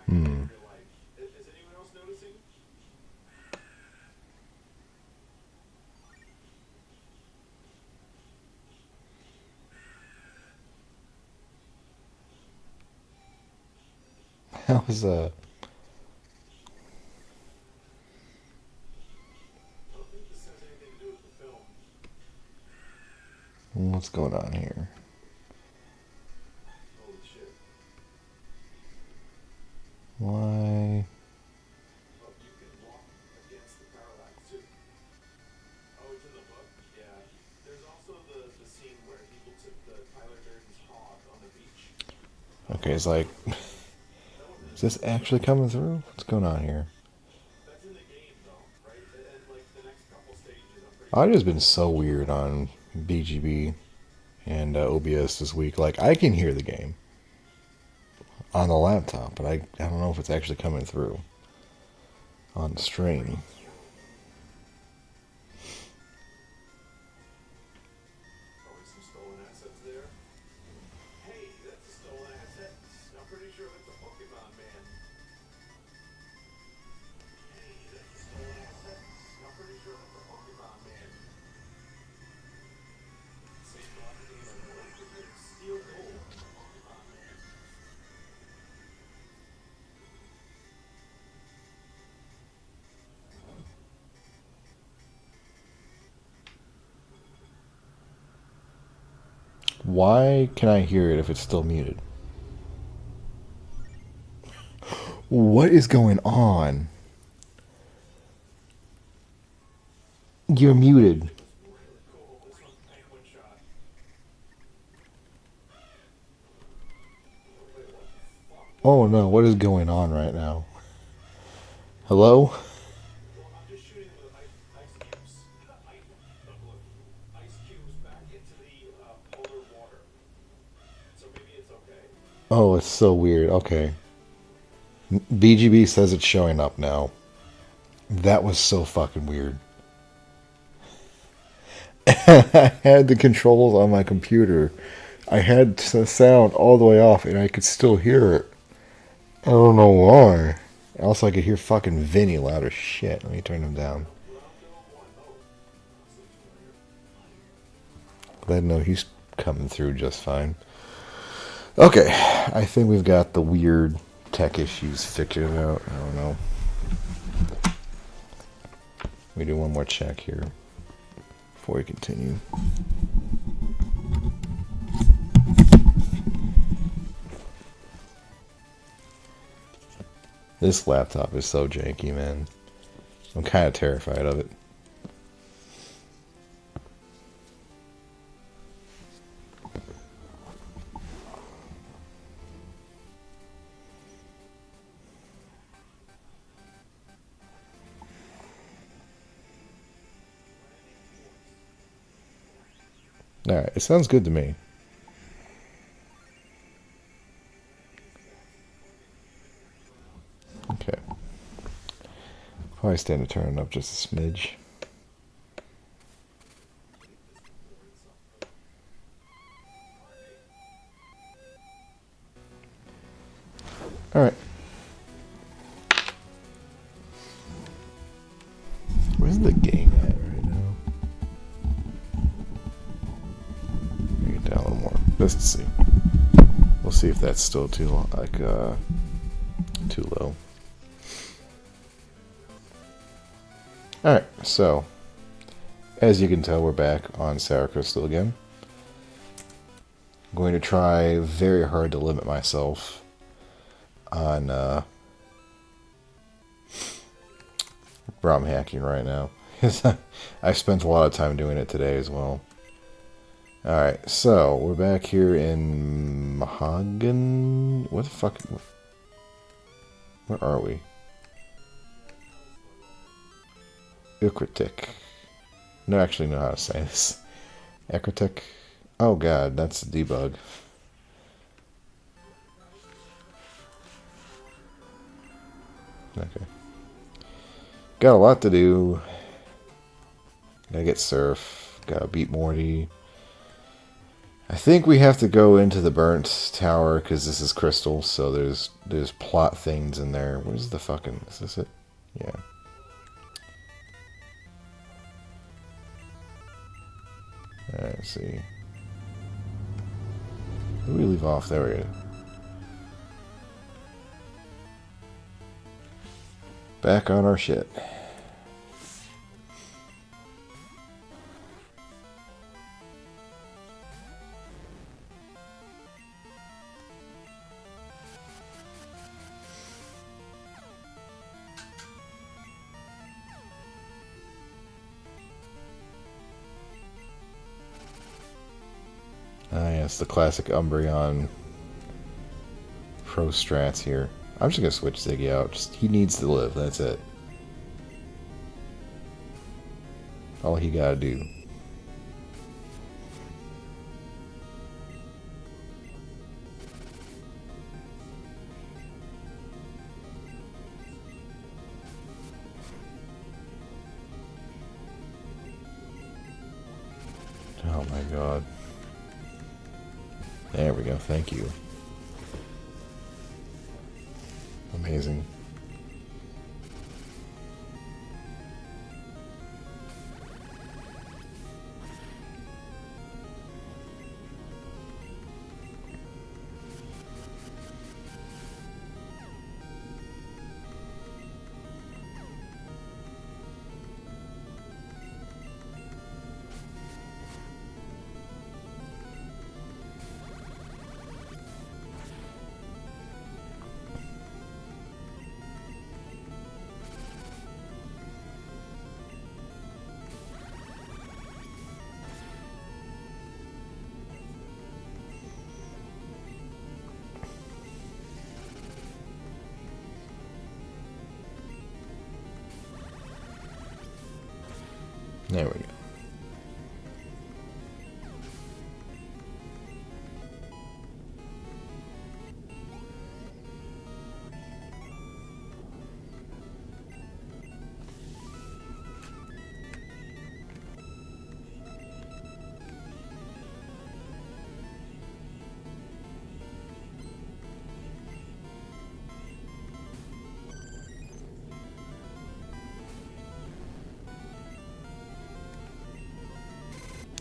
Hmm. That was what's going on here? Why? Okay, it's like, is this actually coming through? What's going on here? Audio's been so weird on BGB and OBS this week. Like, I can hear the game on the laptop, but I don't know if it's actually coming through on the stream. Why can I hear it if it's still muted? What is going on? You're muted. Oh no, what is going on right now? Hello? Oh, it's so weird. Okay. BGB says it's showing up now. That was so fucking weird. I had the controls on my computer. I had the sound all the way off and I could still hear it. I don't know why. Also, I could hear fucking Vinny loud as shit. Let me turn him down. Glad to know he's coming through just fine. Okay, I think we've got the weird tech issues figured out. I don't know. Let me do one more check here before we continue. This laptop is so janky, man. I'm kind of terrified of it. Alright, it sounds good to me. Okay. Probably stand to turn it up just a smidge. Alright. Where's the game at right now? Bring it down a little more. Let's see. We'll see if that's still too low, too low. Alright, so as you can tell, we're back on Sour Crystal again. I'm going to try very hard to limit myself on ROM hacking right now. I spent a lot of time doing it today as well. Alright, so we're back here in Mahogany. What the fuck? Where are we? Ukritik. No, actually know how to say this. Ekritik. Oh god, that's the debug. Okay. Got a lot to do. Gotta get Surf. Gotta beat Morty. I think we have to go into the burnt tower because this is crystal, so there's plot things in there. Where's the fucking... Is this it? Yeah. Alright, let's see. Where do we leave off? There we go. Back on our shit. Ah, yes, the classic Umbreon Pro Strats here. I'm just gonna switch Ziggy out. He needs to live, that's it. All he gotta do. Oh my god. There we go, thank you. Amazing. There we go.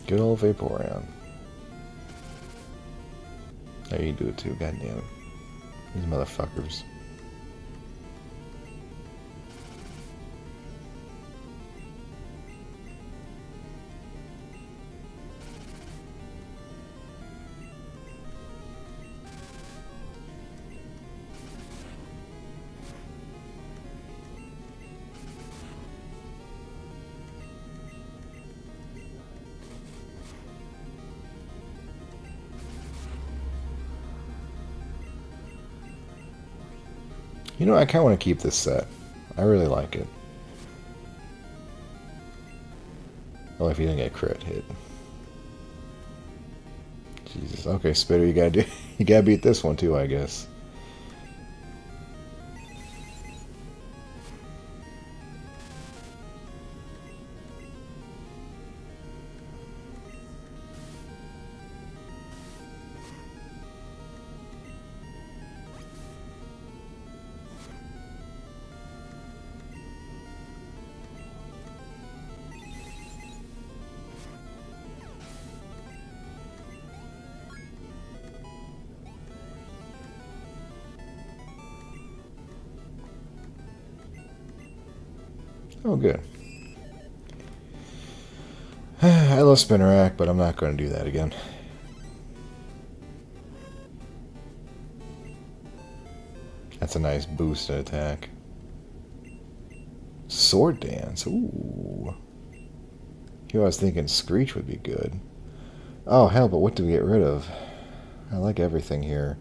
Good old Vaporeon. There you do it too, goddamn it. These motherfuckers. You know, I kind of want to keep this set. I really like it. Well, if you didn't get crit hit. Jesus. Okay, Spitter, you gotta do. You gotta beat this one too, I guess. Oh, good. I love Spinnerack, but I'm not going to do that again. That's a nice boosted attack. Sword Dance. Ooh. Here I was thinking Screech would be good. Oh, hell, but what do we get rid of? I like everything here.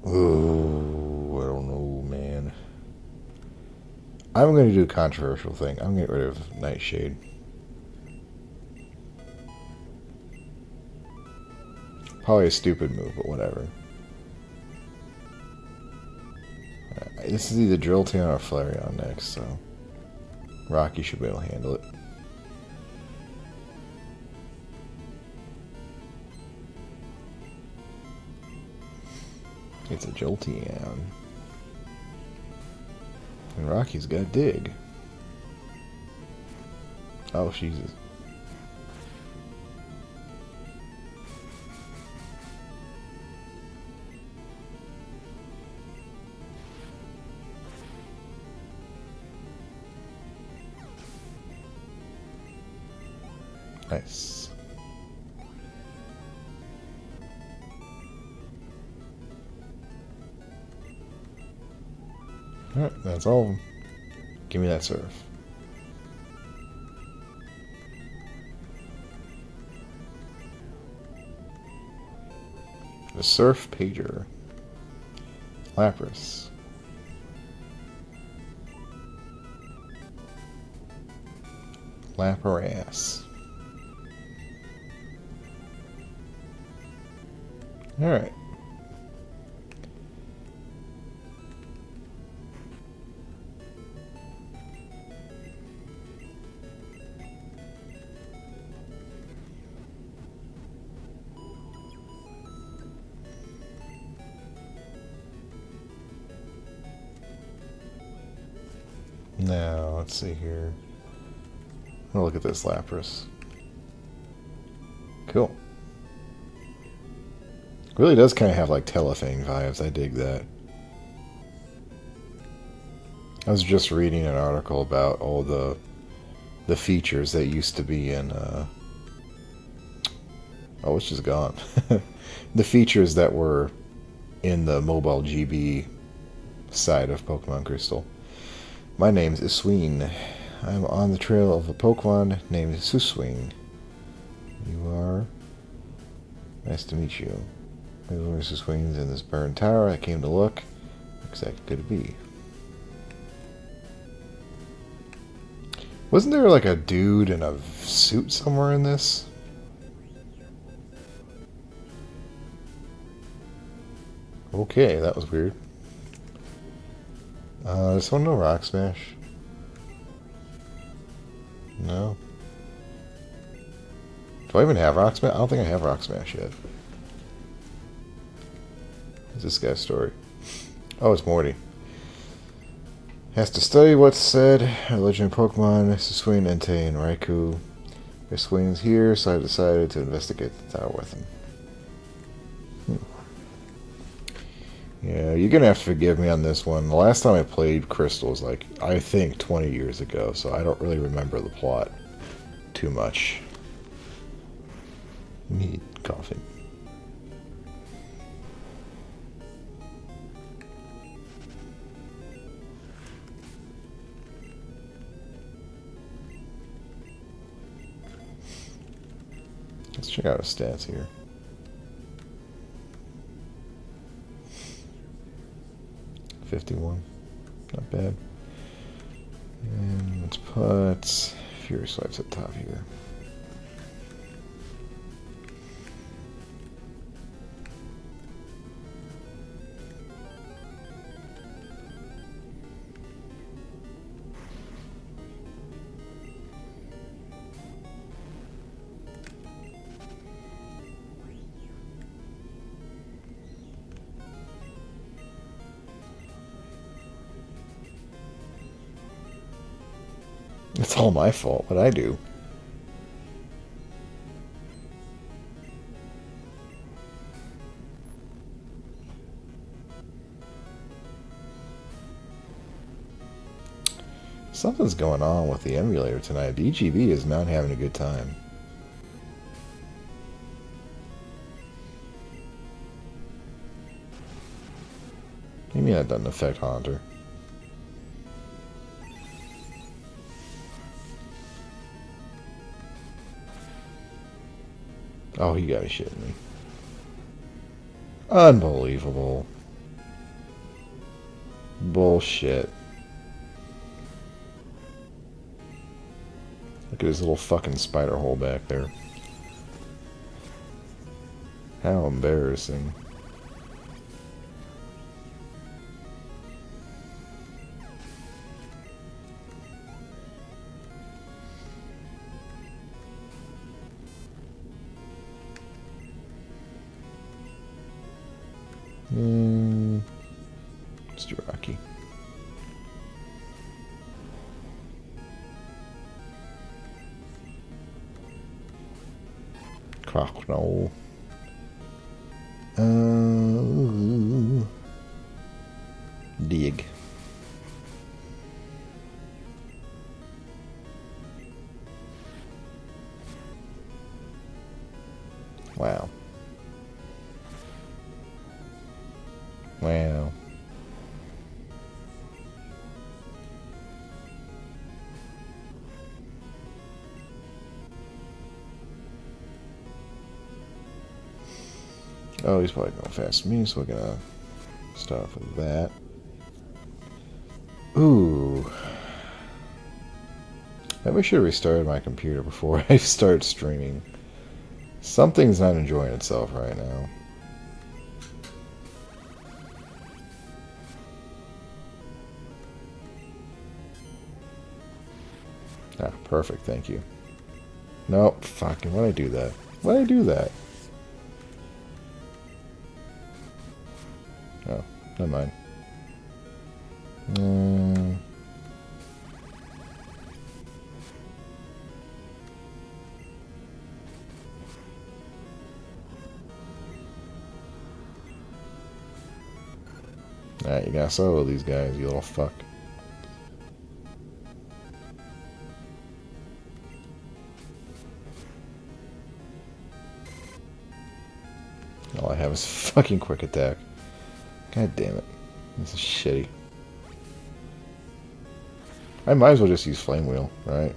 Ooh, I don't know, man. I'm going to do a controversial thing. I'm going to get rid of Nightshade. Probably a stupid move, but whatever. This is either Drilltown or Flareon next, so Rocky should be able to handle it. It's a Jolteon. And Rocky's got Dig. Oh, Jesus. Nice. Alright, that's all of them. Give me that surf. The Surf Pager. Lapras. Lapras. Alright. Now, let's see here. Oh, look at this Lapras. Cool. Really does kind of have like Telefang vibes. I dig that. I was just reading an article about all the features that used to be in oh, it's just gone. The features that were in the mobile GB side of Pokemon Crystal. My name is Isween. I'm on the trail of a Pokemon named Suswing. You are? Nice to meet you. There's Suswings in this burned tower. I came to look. Looks like it could be. Wasn't there like a dude in a suit somewhere in this? Okay, that was weird. Does someone know Rock Smash? No. Do I even have Rock Smash? I don't think I have Rock Smash yet. What's this guy's story? Oh, it's Morty. Has to study what's said. Legend of Pokemon, Swing, Entei, and Raikou. Their Swing's here, so I decided to investigate the tower with him. Yeah, you're gonna have to forgive me on this one. The last time I played Crystal was like, I think 20 years ago, so I don't really remember the plot too much. Need coffee. Let's check out his stats here. $51. Not bad. And let's put Fury Swipes at the top here. It's all my fault, what I do. Something's going on with the emulator tonight. DGB is not having a good time. Maybe that doesn't affect Haunter. Oh, you gotta be shitting me. Unbelievable. Bullshit. Look at his little fucking spider hole back there. How embarrassing. Jiraki. Crocodile. Dig. Wow. Wow. Oh, he's probably going fast me, so we're gonna start off with that. Ooh. Maybe I should have restarted my computer before I start streaming. Something's not enjoying itself right now. Ah, perfect, thank you. Nope, fucking, why'd I do that? Why'd I do that? Oh, never mind. Alright, you gotta solo these guys, you little fuck. All I have is fucking quick attack. God damn it. This is shitty. I might as well just use Flame Wheel, right?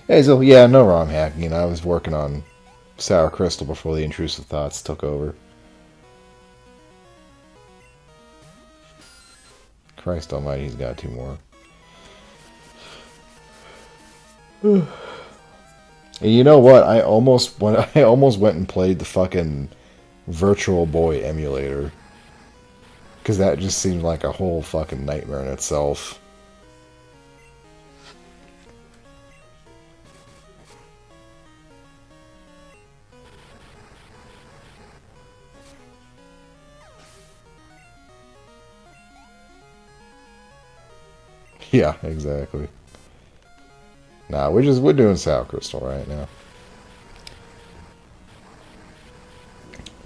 Hey, so yeah, no ROM hacking. I was working on Sour Crystal before the intrusive thoughts took over. Christ almighty, he's got 2 more. And you know what? I almost went and played the fucking Virtual Boy emulator. Because that just seemed like a whole fucking nightmare in itself. Yeah, exactly. Nah, we're doing Sour Crystal right now.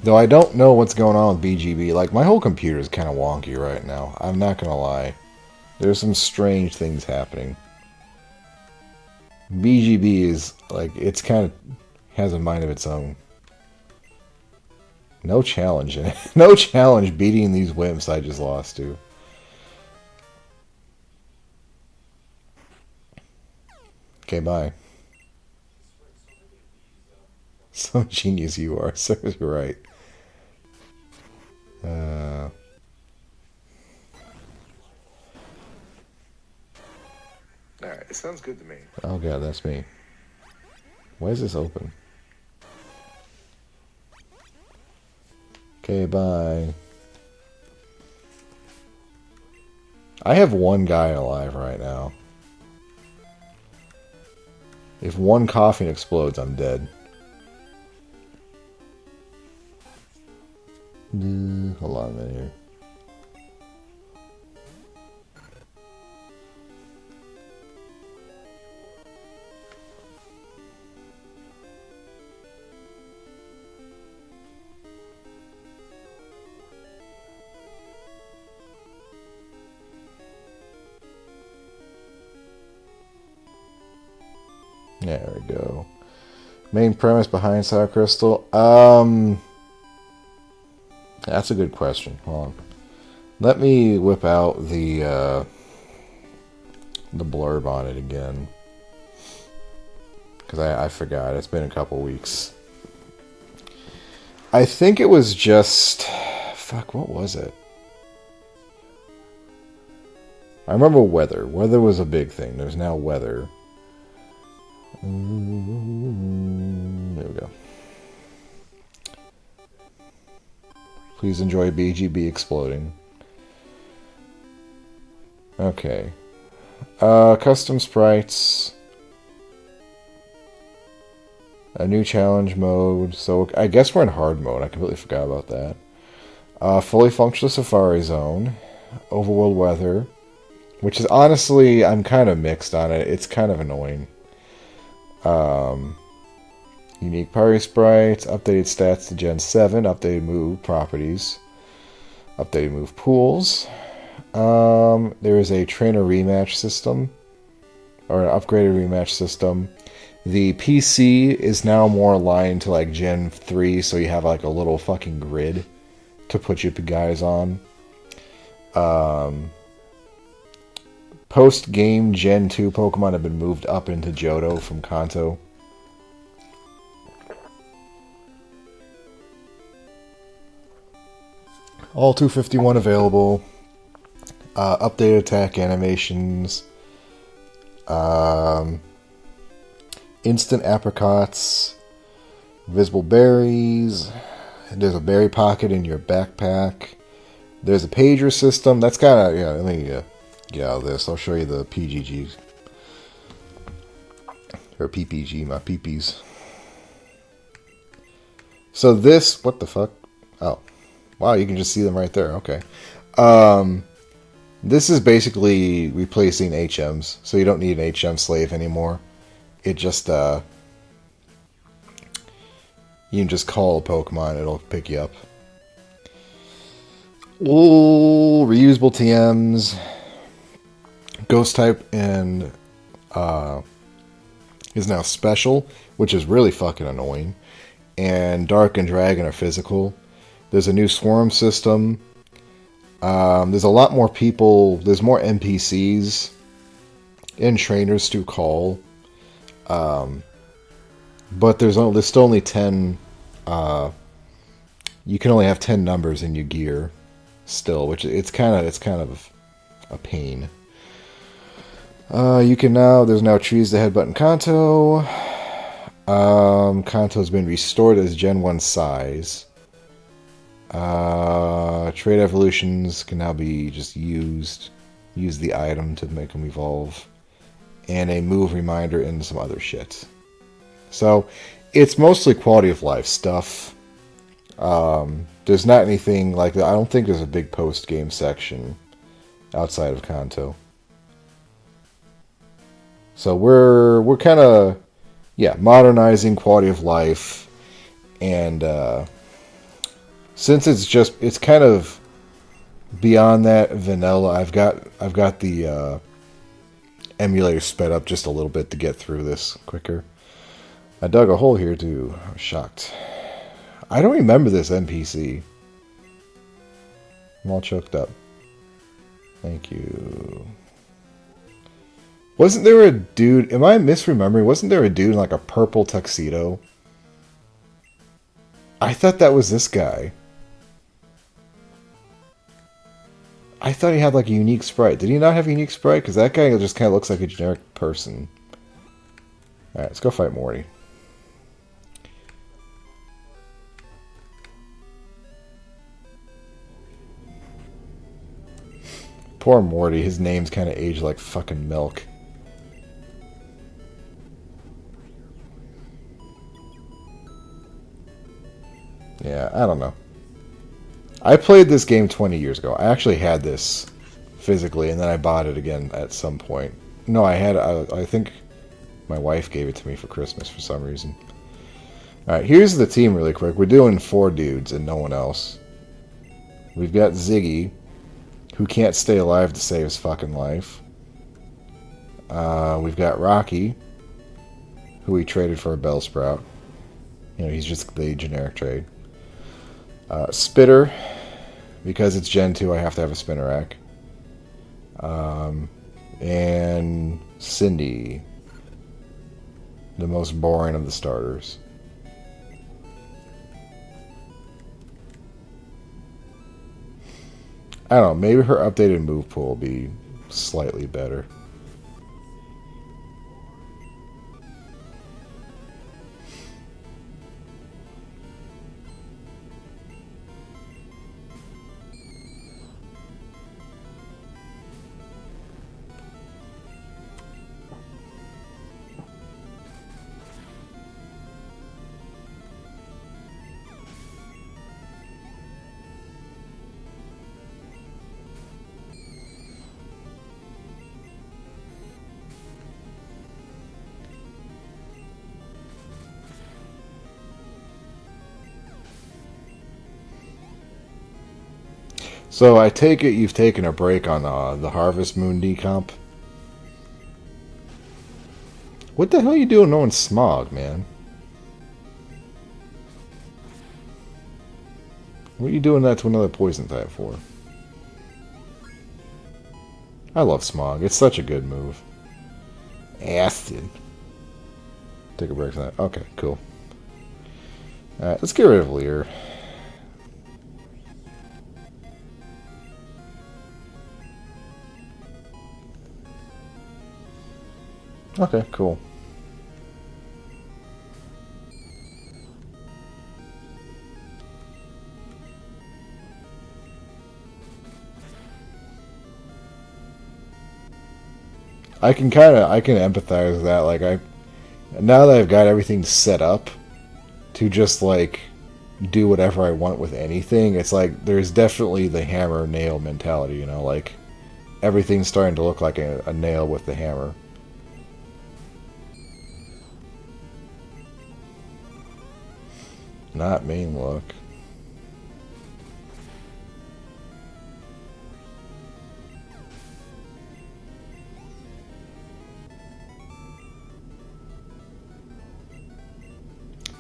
Though I don't know what's going on with BGB. Like, my whole computer is kind of wonky right now. I'm not gonna lie. There's some strange things happening. BGB is, like, it's kind of has a mind of its own. No challenge in it. No challenge beating these wimps I just lost to. Okay, bye. Some genius you are, sir. You're right. Alright, it sounds good to me. Oh god, that's me. Why is this open? Okay, bye. I have 1 guy alive right now. If 1 coffin explodes, I'm dead. Hold on a minute here. There we go. Main premise behind Sour Crystal? That's a good question. Hold on. Let me whip out the blurb on it again. Because I forgot. It's been a couple weeks. I think it was just... Fuck, what was it? I remember weather. Weather was a big thing. There's now weather. There we go. Please enjoy BGB exploding. Okay. Custom sprites. A new challenge mode. So I guess we're in hard mode. I completely forgot about that. Fully functional safari zone. Overworld weather. Which is honestly, I'm kind of mixed on it. It's kind of annoying. Unique party sprites. Updated stats to Gen 7. Updated move properties. Updated move pools. There is a trainer rematch system. Or an upgraded rematch system. The PC is now more aligned to like Gen 3, so you have like a little fucking grid to put your guys on. Post-game Gen 2 Pokemon have been moved up into Johto from Kanto. All 251 available. Updated attack animations. Instant apricots. Visible berries. There's a berry pocket in your backpack. There's a pager system. That's kind of, yeah, let me get out of this. I'll show you the PGGs. Or PPG, my PPs. So this, what the fuck? Oh. Wow, you can just see them right there. Okay. This is basically replacing HMs. So you don't need an HM slave anymore. It just, you can just call a Pokemon, it'll pick you up. Ooh, reusable TMs. Ghost type and is now special, which is really fucking annoying. And Dark and Dragon are physical. There's a new swarm system. There's a lot more people. There's more NPCs and trainers to call. But there's still only 10. You can only have 10 numbers in your gear still, which it's kind of a pain. There's now trees to headbutt in Kanto. Kanto's been restored as Gen 1 size. Trade evolutions can now be just used. Use the item to make them evolve. And a move reminder and some other shit. So, it's mostly quality of life stuff. There's not anything like that. I don't think there's a big post-game section outside of Kanto. So we're kind of, modernizing quality of life. And since it's kind of beyond that vanilla, I've got the emulator sped up just a little bit to get through this quicker. I dug a hole here too. I'm shocked. I don't remember this NPC. I'm all choked up. Thank you. Wasn't there a dude... Am I misremembering? Wasn't there a dude in like a purple tuxedo? I thought that was this guy. I thought he had like a unique sprite. Did he not have a unique sprite? Because that guy just kind of looks like a generic person. Alright, let's go fight Morty. Poor Morty, his name's kind of aged like fucking milk. Yeah, I don't know. I played this game 20 years ago. I actually had this physically, and then I bought it again at some point. No, I think my wife gave it to me for Christmas for some reason. Alright, here's the team really quick. We're doing 4 dudes and no one else. We've got Ziggy, who can't stay alive to save his fucking life. We've got Rocky, who we traded for a Bellsprout. You know, he's just the generic trade. Spitter, because it's Gen 2, I have to have a Spinnerack. And Cindy, the most boring of the starters. I don't know, maybe her updated move pool will be slightly better. So I take it you've taken a break on the Harvest Moon decomp. What the hell are you doing knowing Smog, man? What are you doing that to another poison type for? I love Smog. It's such a good move. Acid. Take a break from that. Okay, cool. Alright, let's get rid of Lear. Okay, cool. I can empathize with that. Like now that I've got everything set up to just like do whatever I want with anything, it's like there's definitely the hammer nail mentality, you know, like everything's starting to look like a nail with the hammer. Not main look.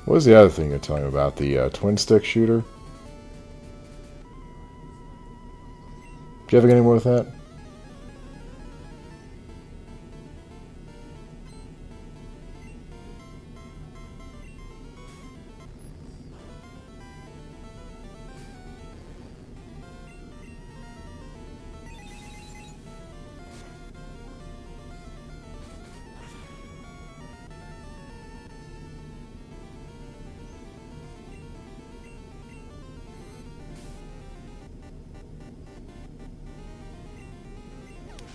What was the other thing you're telling me about? The twin stick shooter? Do you have any more with that?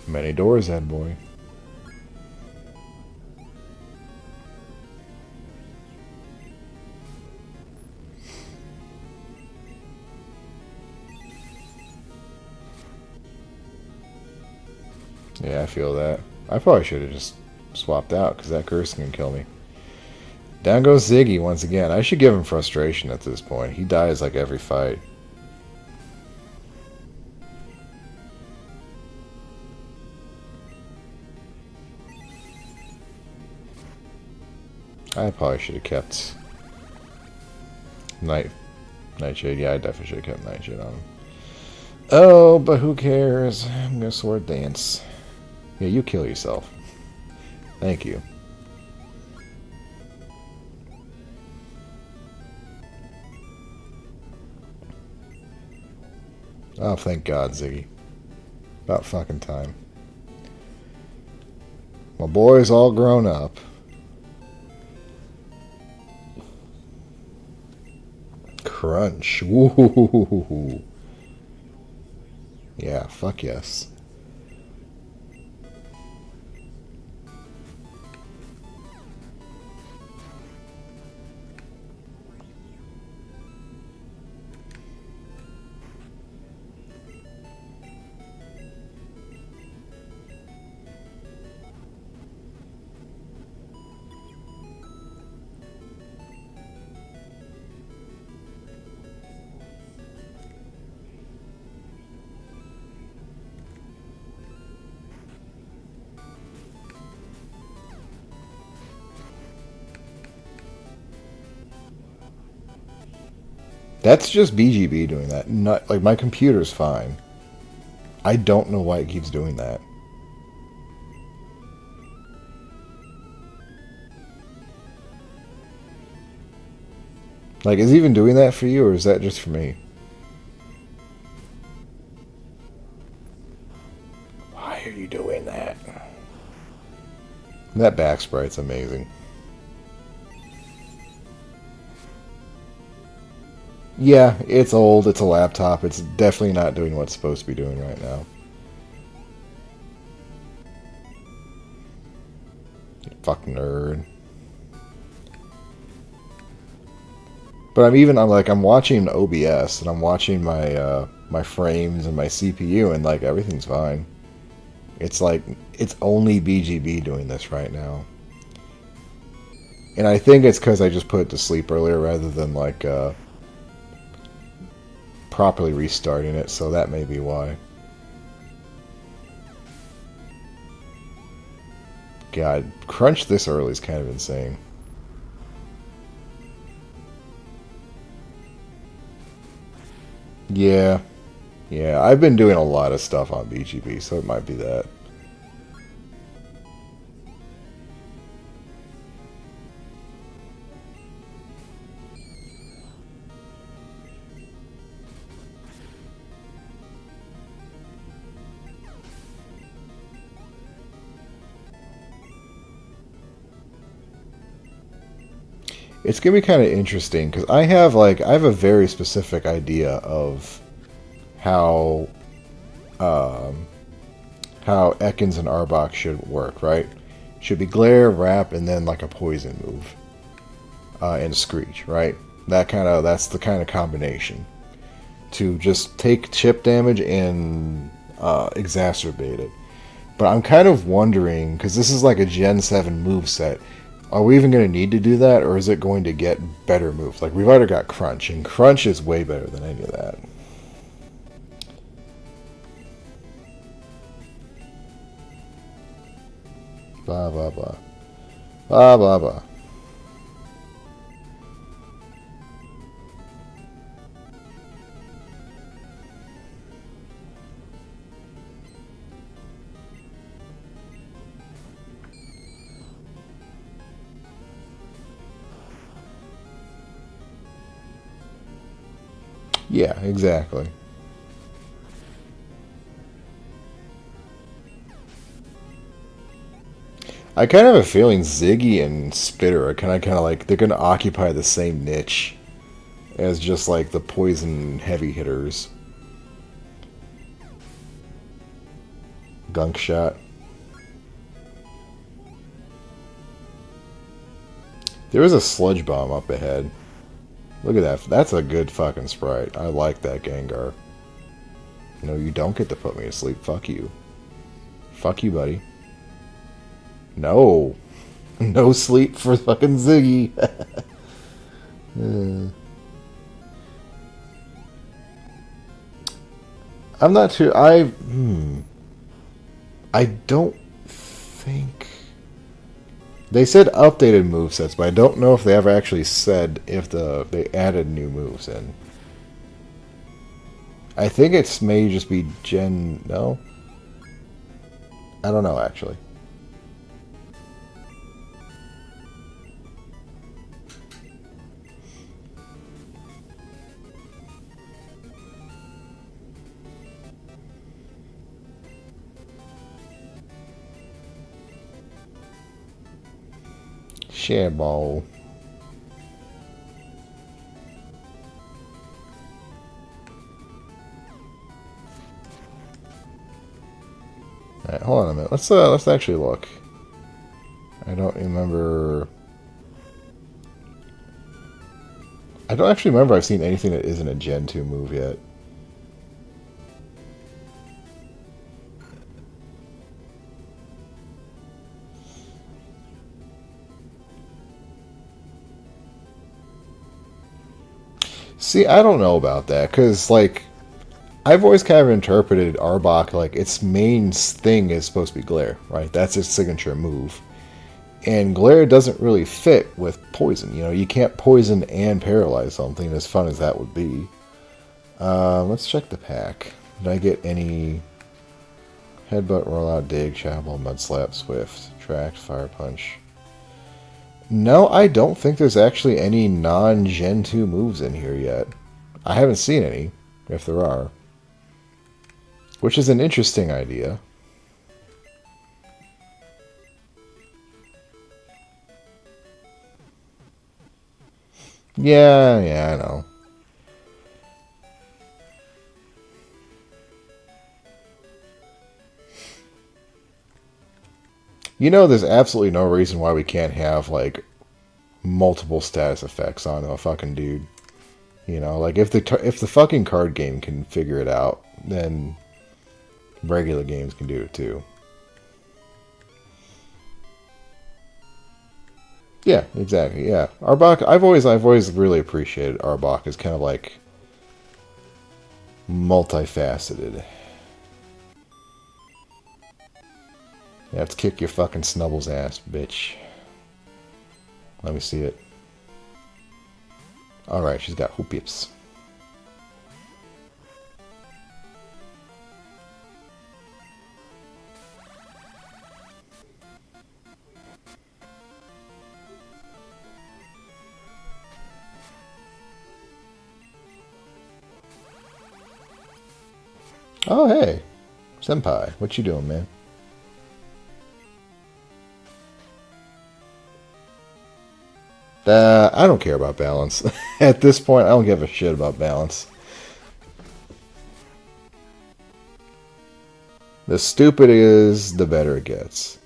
Many doors, that boy. Yeah, I feel that. I probably should have just swapped out, because that curse can kill me. Down goes Ziggy once again. I should give him frustration at this point. He dies like every fight. I probably should have kept Nightshade. Yeah, I definitely should have kept Nightshade on him. Oh, but who cares? I'm gonna sword dance. Yeah, you kill yourself. Thank you. Oh, thank God, Ziggy. About fucking time. My boy's all grown up. Crunch. Woo. Yeah, fuck yes. That's just BGB doing that. Not like my computer's fine. I don't know why it keeps doing that. Like, is it even doing that for you, or is that just for me? Why are you doing that? That back sprite's amazing. Yeah, it's old, it's a laptop, it's definitely not doing what it's supposed to be doing right now. You fucking nerd. But I'm watching OBS and I'm watching my my frames and my CPU and like everything's fine. It's like it's only BGB doing this right now. And I think it's because I just put it to sleep earlier rather than like properly restarting it, so that may be why. God, crunch this early is kind of insane. Yeah. Yeah, I've been doing a lot of stuff on BGB, so it might be that. It's gonna be kind of interesting because I have a very specific idea of how how Ekans and Arbok should work, right? Should be glare, wrap, and then like a poison move, and screech, right? That's the kind of combination to just take chip damage and exacerbate it. But I'm kind of wondering because this is like a Gen 7 move set. Are we even going to need to do that, or is it going to get better moves? Like, we've already got Crunch, and Crunch is way better than any of that. Blah, blah, blah. Blah, blah, blah. Yeah, exactly. I kind of have a feeling Ziggy and Spitter are kind of like they're going to occupy the same niche as just like the poison heavy hitters. Gunk shot. There is a sludge bomb up ahead. Look at that. That's a good fucking sprite. I like that Gengar. No, you don't get to put me to sleep. Fuck you. Fuck you, buddy. No. No sleep for fucking Ziggy. I'm not too... I don't think... They said updated movesets, but I don't know if they ever actually said if they added new moves in. I think it may just be Gen... No? I don't know, actually. Share-ball. Alright, hold on a minute. Let's actually look. I don't remember... I don't actually remember I've seen anything that isn't a Gen 2 move yet. See, I don't know about that, because, like, I've always kind of interpreted Arbok, like, its main thing is supposed to be Glare, right? That's its signature move. And Glare doesn't really fit with Poison. You know, you can't Poison and Paralyze something, as fun as that would be. Let's check the pack. Did I get any... Headbutt, Rollout, Dig, Shadow Ball, Mud Slap, Swift, Tract, Fire Punch... No, I don't think there's actually any non-Gen 2 moves in here yet. I haven't seen any, if there are. Which is an interesting idea. Yeah, I know. You know, there's absolutely no reason why we can't have, like, multiple status effects on a fucking dude. You know, like, if the fucking card game can figure it out, then regular games can do it too. Yeah, exactly, yeah. Arbok, I've always really appreciated Arbok as kind of like... multifaceted. You have to kick your fucking Snubble's ass, bitch. Let me see it. Alright, she's got hoop yips. Oh, hey. Senpai, what you doing, man? I don't care about balance. At this point, I don't give a shit about balance. The stupid it is, the better it gets.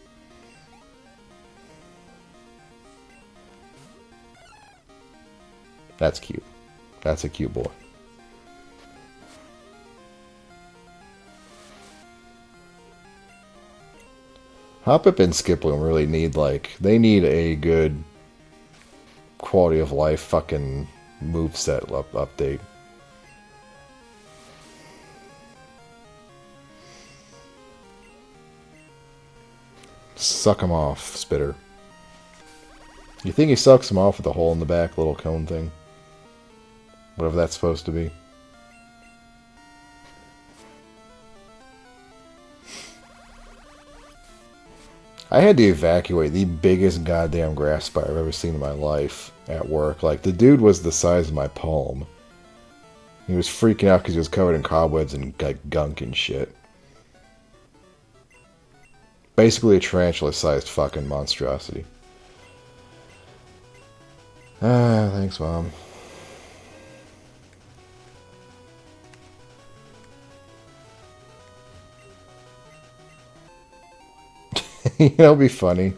That's cute. That's a cute boy. Hoppip and Skiploom really need, like, they need a good quality of life fucking moveset update. Suck him off, Spitter. You think he sucks him off with a hole in the back, little cone thing? Whatever that's supposed to be. I had to evacuate the biggest goddamn grass spider I've ever seen in my life at work. Like, the dude was the size of my palm. He was freaking out because he was covered in cobwebs and like gunk and shit. Basically a tarantula-sized fucking monstrosity. Ah, thanks, Mom. You know, it'd be funny.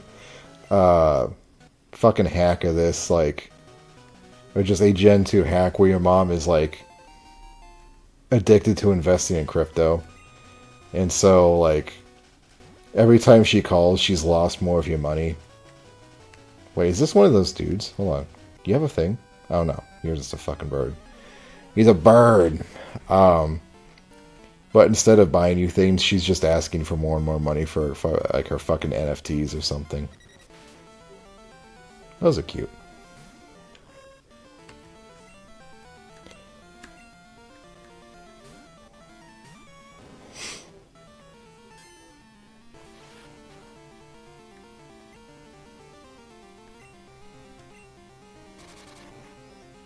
Fucking hack of this, like, or just a Gen 2 hack where your mom is, like, addicted to investing in crypto. And so, like, every time she calls, she's lost more of your money. Wait, is this one of those dudes? Hold on. Do you have a thing? Oh, no. You're just a fucking bird. He's a bird! But instead of buying you things, she's just asking for more and more money for like her fucking NFTs or something. Those are cute.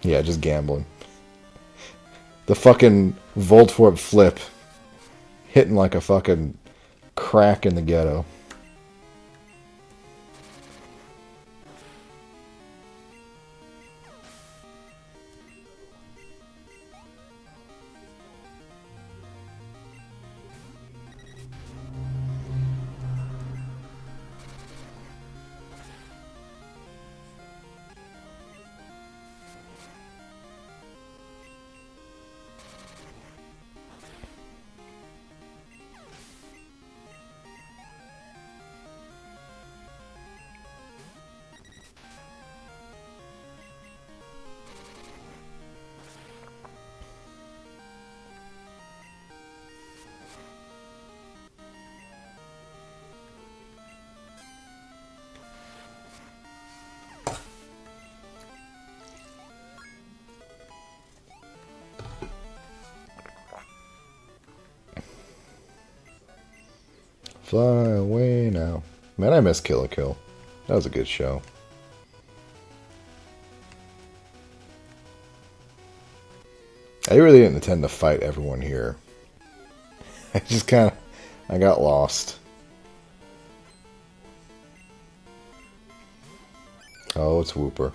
Yeah, just gambling. The fucking Voltorb flip. Hitting like a fucking crack in the ghetto. Fly away now. Man, I miss Kill la Kill. That was a good show. I really didn't intend to fight everyone here. I just kind of... I got lost. Oh, it's Wooper.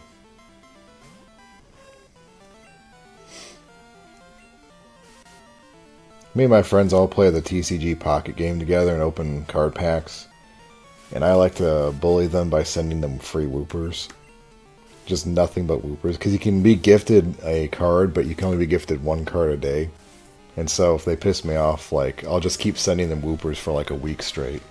Me and my friends all play the TCG Pocket game together and open card packs. And I like to bully them by sending them free Woopers. Just nothing but Woopers. Because you can be gifted a card, but you can only be gifted one card a day. And so if they piss me off, like, I'll just keep sending them Woopers for like a week straight.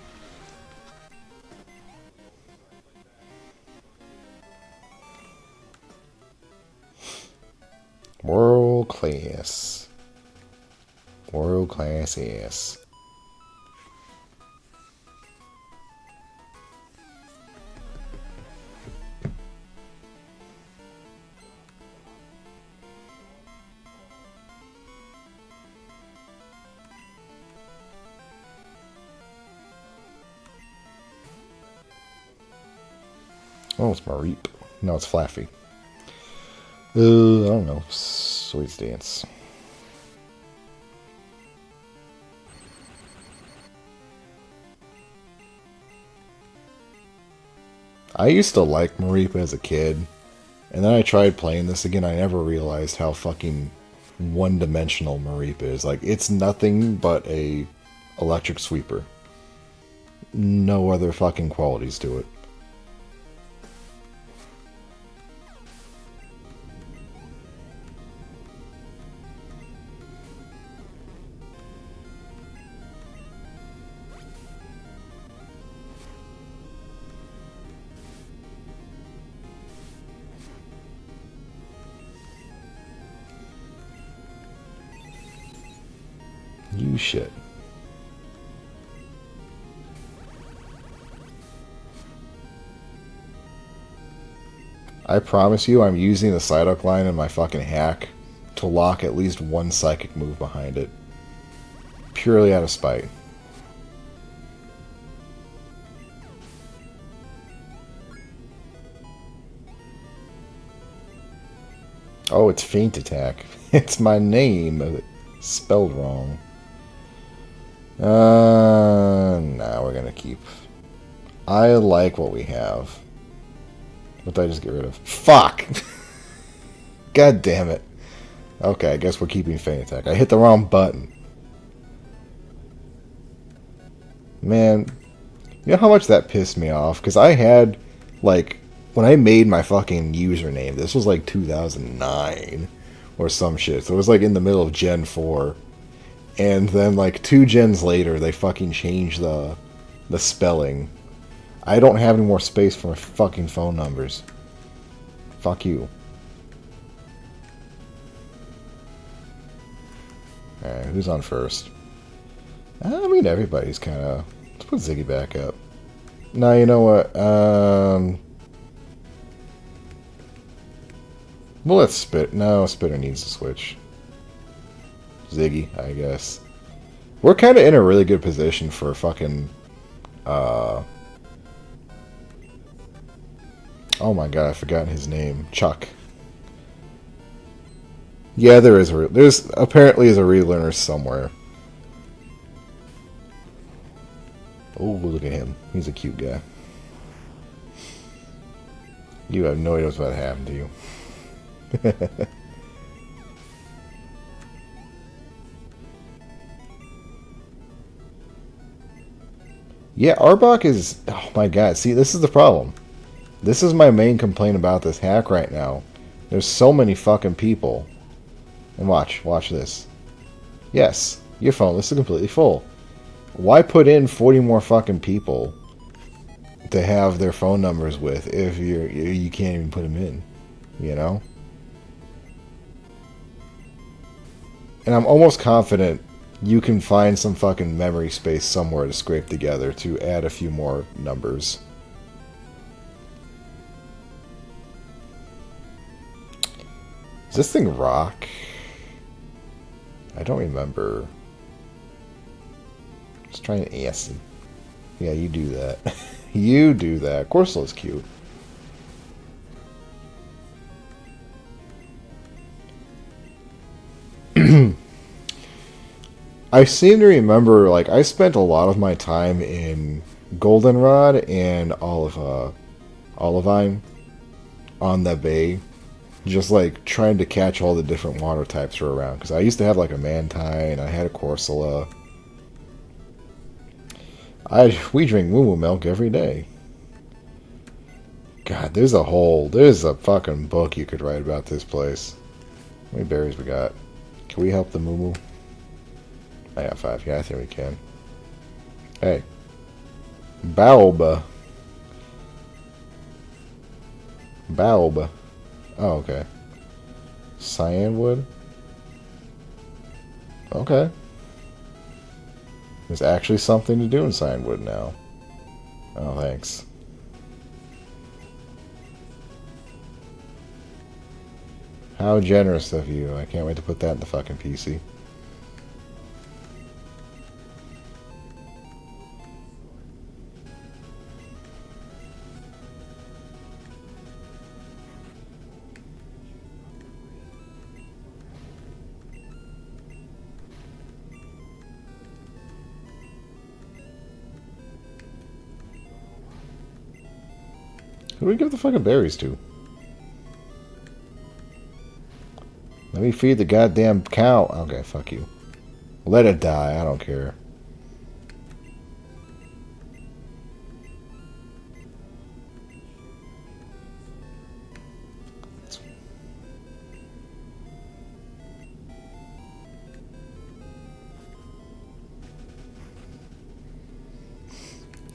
World class. World class ass. Oh, it's Mareep. No, it's Flaffy. I don't know. Sweet dance. I used to like Mareep as a kid, and then I tried playing this again. I never realized how fucking one-dimensional Mareep is. Like, it's nothing but a electric sweeper. No other fucking qualities to it. You shit. I promise you I'm using the Psyduck line in my fucking hack to lock at least one psychic move behind it. Purely out of spite. Oh, it's Feint Attack. It's my name spelled wrong. Nah, we're gonna keep. I like what we have. What did I just get rid of? Fuck! God damn it. Okay, I guess we're keeping Feint Attack. I hit the wrong button. Man, you know how much that pissed me off? Because I had, like, when I made my fucking username, this was like 2009 or some shit. So it was like in the middle of Gen 4. And then like 2 gens later, they fucking changed the spelling. I don't have any more space for my fucking phone numbers. Fuck you. Alright, who's on first? I mean, everybody's kind of... Let's put Ziggy back up. No, you know what? Well, let's Spit. No, Spitter needs to switch. Ziggy, I guess. We're kind of in a really good position for fucking... Oh my god, I've forgotten his name. Chuck. Yeah, there's apparently is a relearner somewhere. Oh, look at him. He's a cute guy. You have no idea what's about to happen to you. Yeah, Arbok is... Oh my god, see, this is the problem. This is my main complaint about this hack right now. There's so many fucking people. And watch this. Yes, your phone list is completely full. Why put in 40 more fucking people to have their phone numbers with if you can't even put them in, you know? And I'm almost confident you can find some fucking memory space somewhere to scrape together to add a few more numbers. Does this thing rock? I don't remember. Just trying to ask him. Yeah, you do that. You do that. Corso's cute. I seem to remember, like, I spent a lot of my time in Goldenrod and Olivine on the bay, just, like, trying to catch all the different water types are around. Because I used to have, like, a Mantine, I had a Corsola. We drink moo moo milk every day. God, there's a fucking book you could write about this place. How many berries we got? Can we help the moo moo? I got 5. Yeah, I think we can. Hey. Baoba. Baoba. Oh, okay. Cyanwood? Okay. There's actually something to do in Signwood now. Oh, thanks. How generous of you. I can't wait to put that in the fucking PC. Who do we give the fucking berries to? Let me feed the goddamn cow. Okay, fuck you. Let it die. I don't care.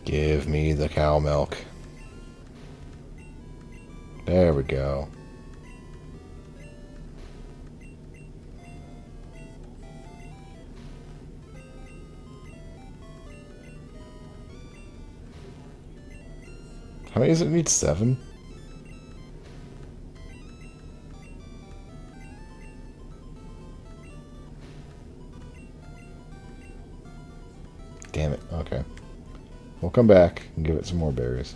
Give me the cow milk. There we go. How many does it need? 7? Damn it. Okay. We'll come back and give it some more berries.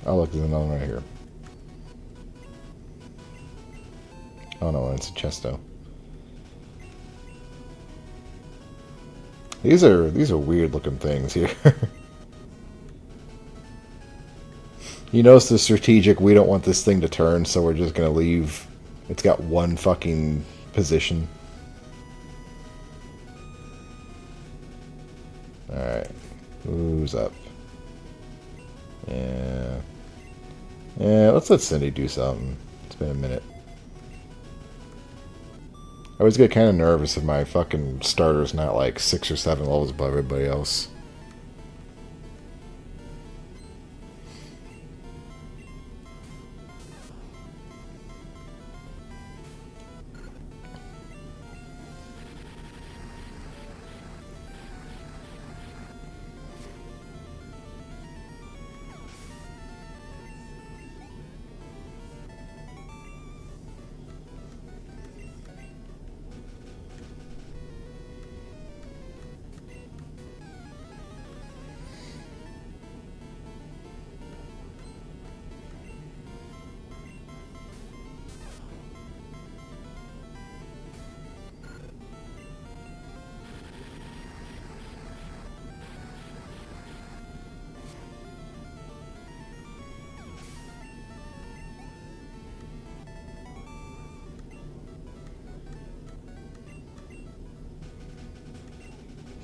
Oh, look, there's another one right here. Oh no, it's a chesto. These are weird looking things here. You notice the strategic, we don't want this thing to turn, so we're just gonna leave. It's got one fucking position. Alright. Who's up? Yeah. Yeah, let's let Cindy do something. It's been a minute. I always get kind of nervous if my fucking starter's not like 6 or 7 levels above everybody else.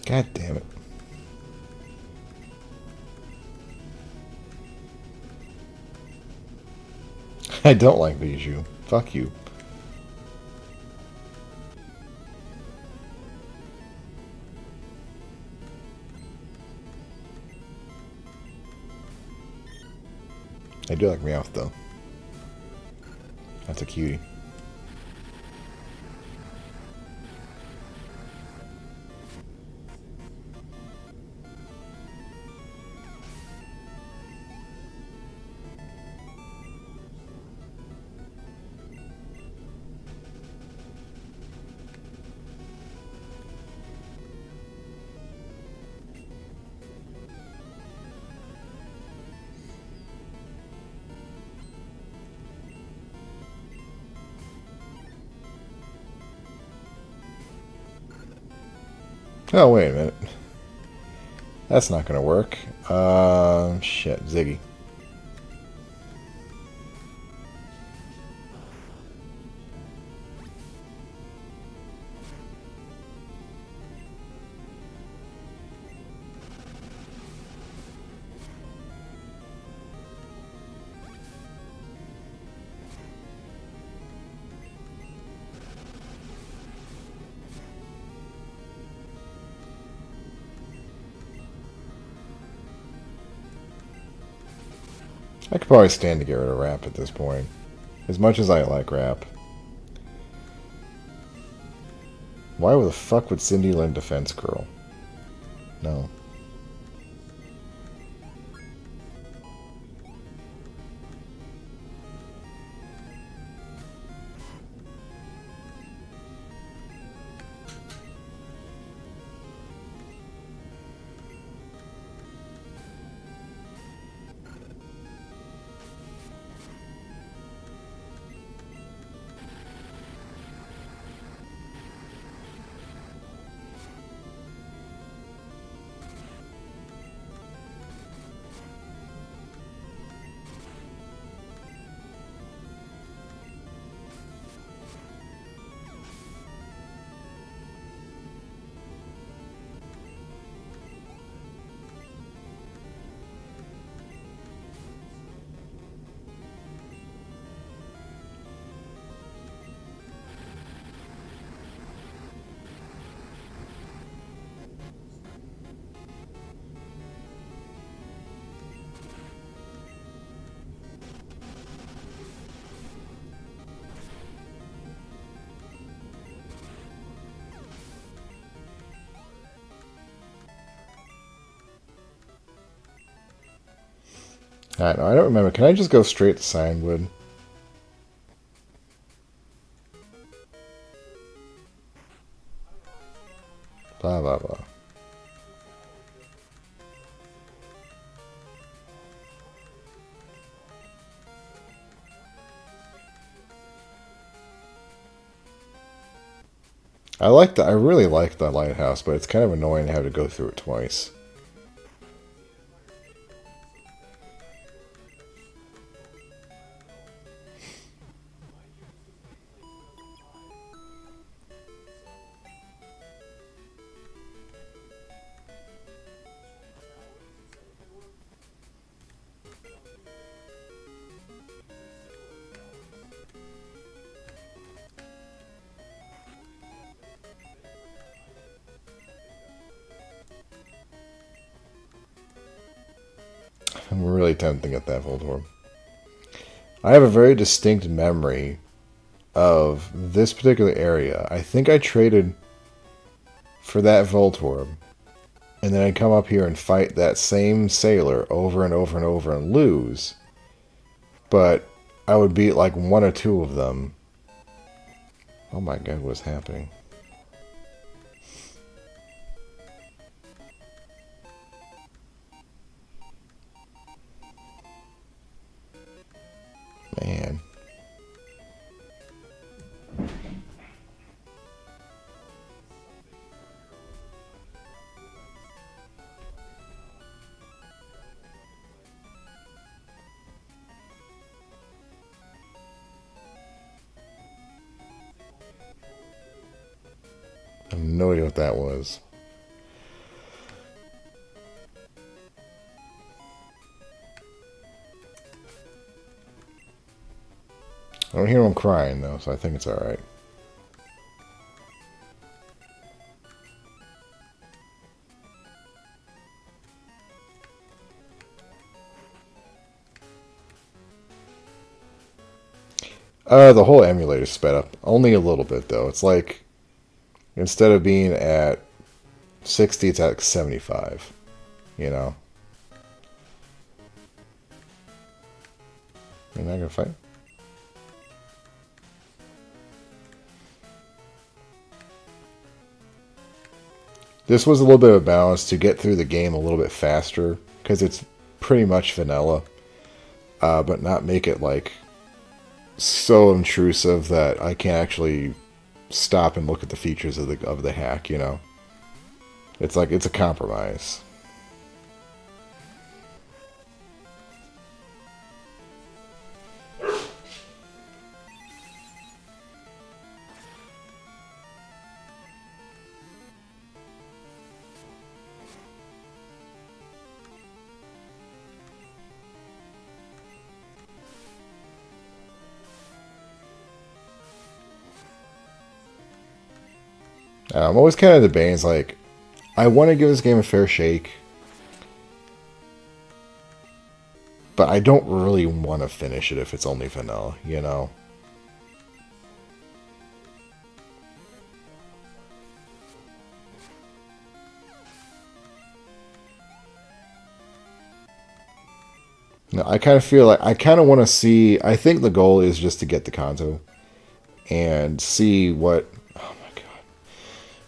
God damn it. I don't like Bijou. Fuck you. I do like Meowth though. That's a cutie. Oh, wait a minute. That's not gonna work. Shit, Ziggy. I could probably stand to get rid of Rap at this point. As much as I like Rap. Why the fuck would Cindy learn Defense Girl? No. I don't remember. Can I just go straight to Signwood? Blah, blah, blah. I really like the lighthouse, but it's kind of annoying to have to go through it twice. I'm really tempting at that Voltorb. I have a very distinct memory of this particular area. I think I traded for that Voltorb, and then I'd come up here and fight that same sailor over and over and over and lose. But I would beat like one or two of them. Oh my god, what's happening? Man. I have no idea what that was. I don't hear him crying, though, so I think it's alright. The whole emulator's sped up. Only a little bit, though. It's like, instead of being at 60, it's at 75. You know? You're not gonna fight? This was a little bit of a balance to get through the game a little bit faster, because it's pretty much vanilla, but not make it like so intrusive that I can't actually stop and look at the features of the hack. You know, it's like it's a compromise. I'm always kind of debating, it's like, I want to give this game a fair shake, but I don't really want to finish it if it's only vanilla, you know? No, I kind of feel like I kind of want to see. I think the goal is just to get the Kanto and see what. Oh my god.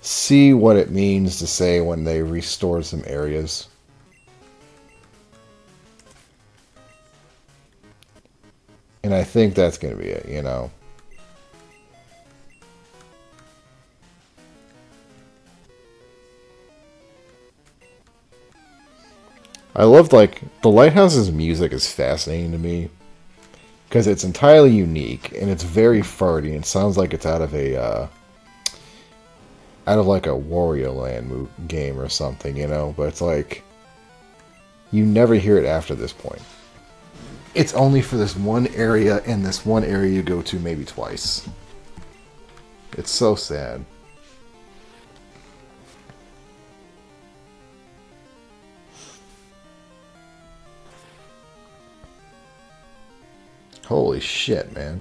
See what it means to say when they restore some areas. And I think that's going to be it, you know. I loved, like, the Lighthouse's music is fascinating to me. Because it's entirely unique, and it's very farty, and it sounds like it's out of like a Wario Land game or something, you know? But it's like, you never hear it after this point. It's only for this one area, and this one area you go to maybe twice. It's so sad. Holy shit, man.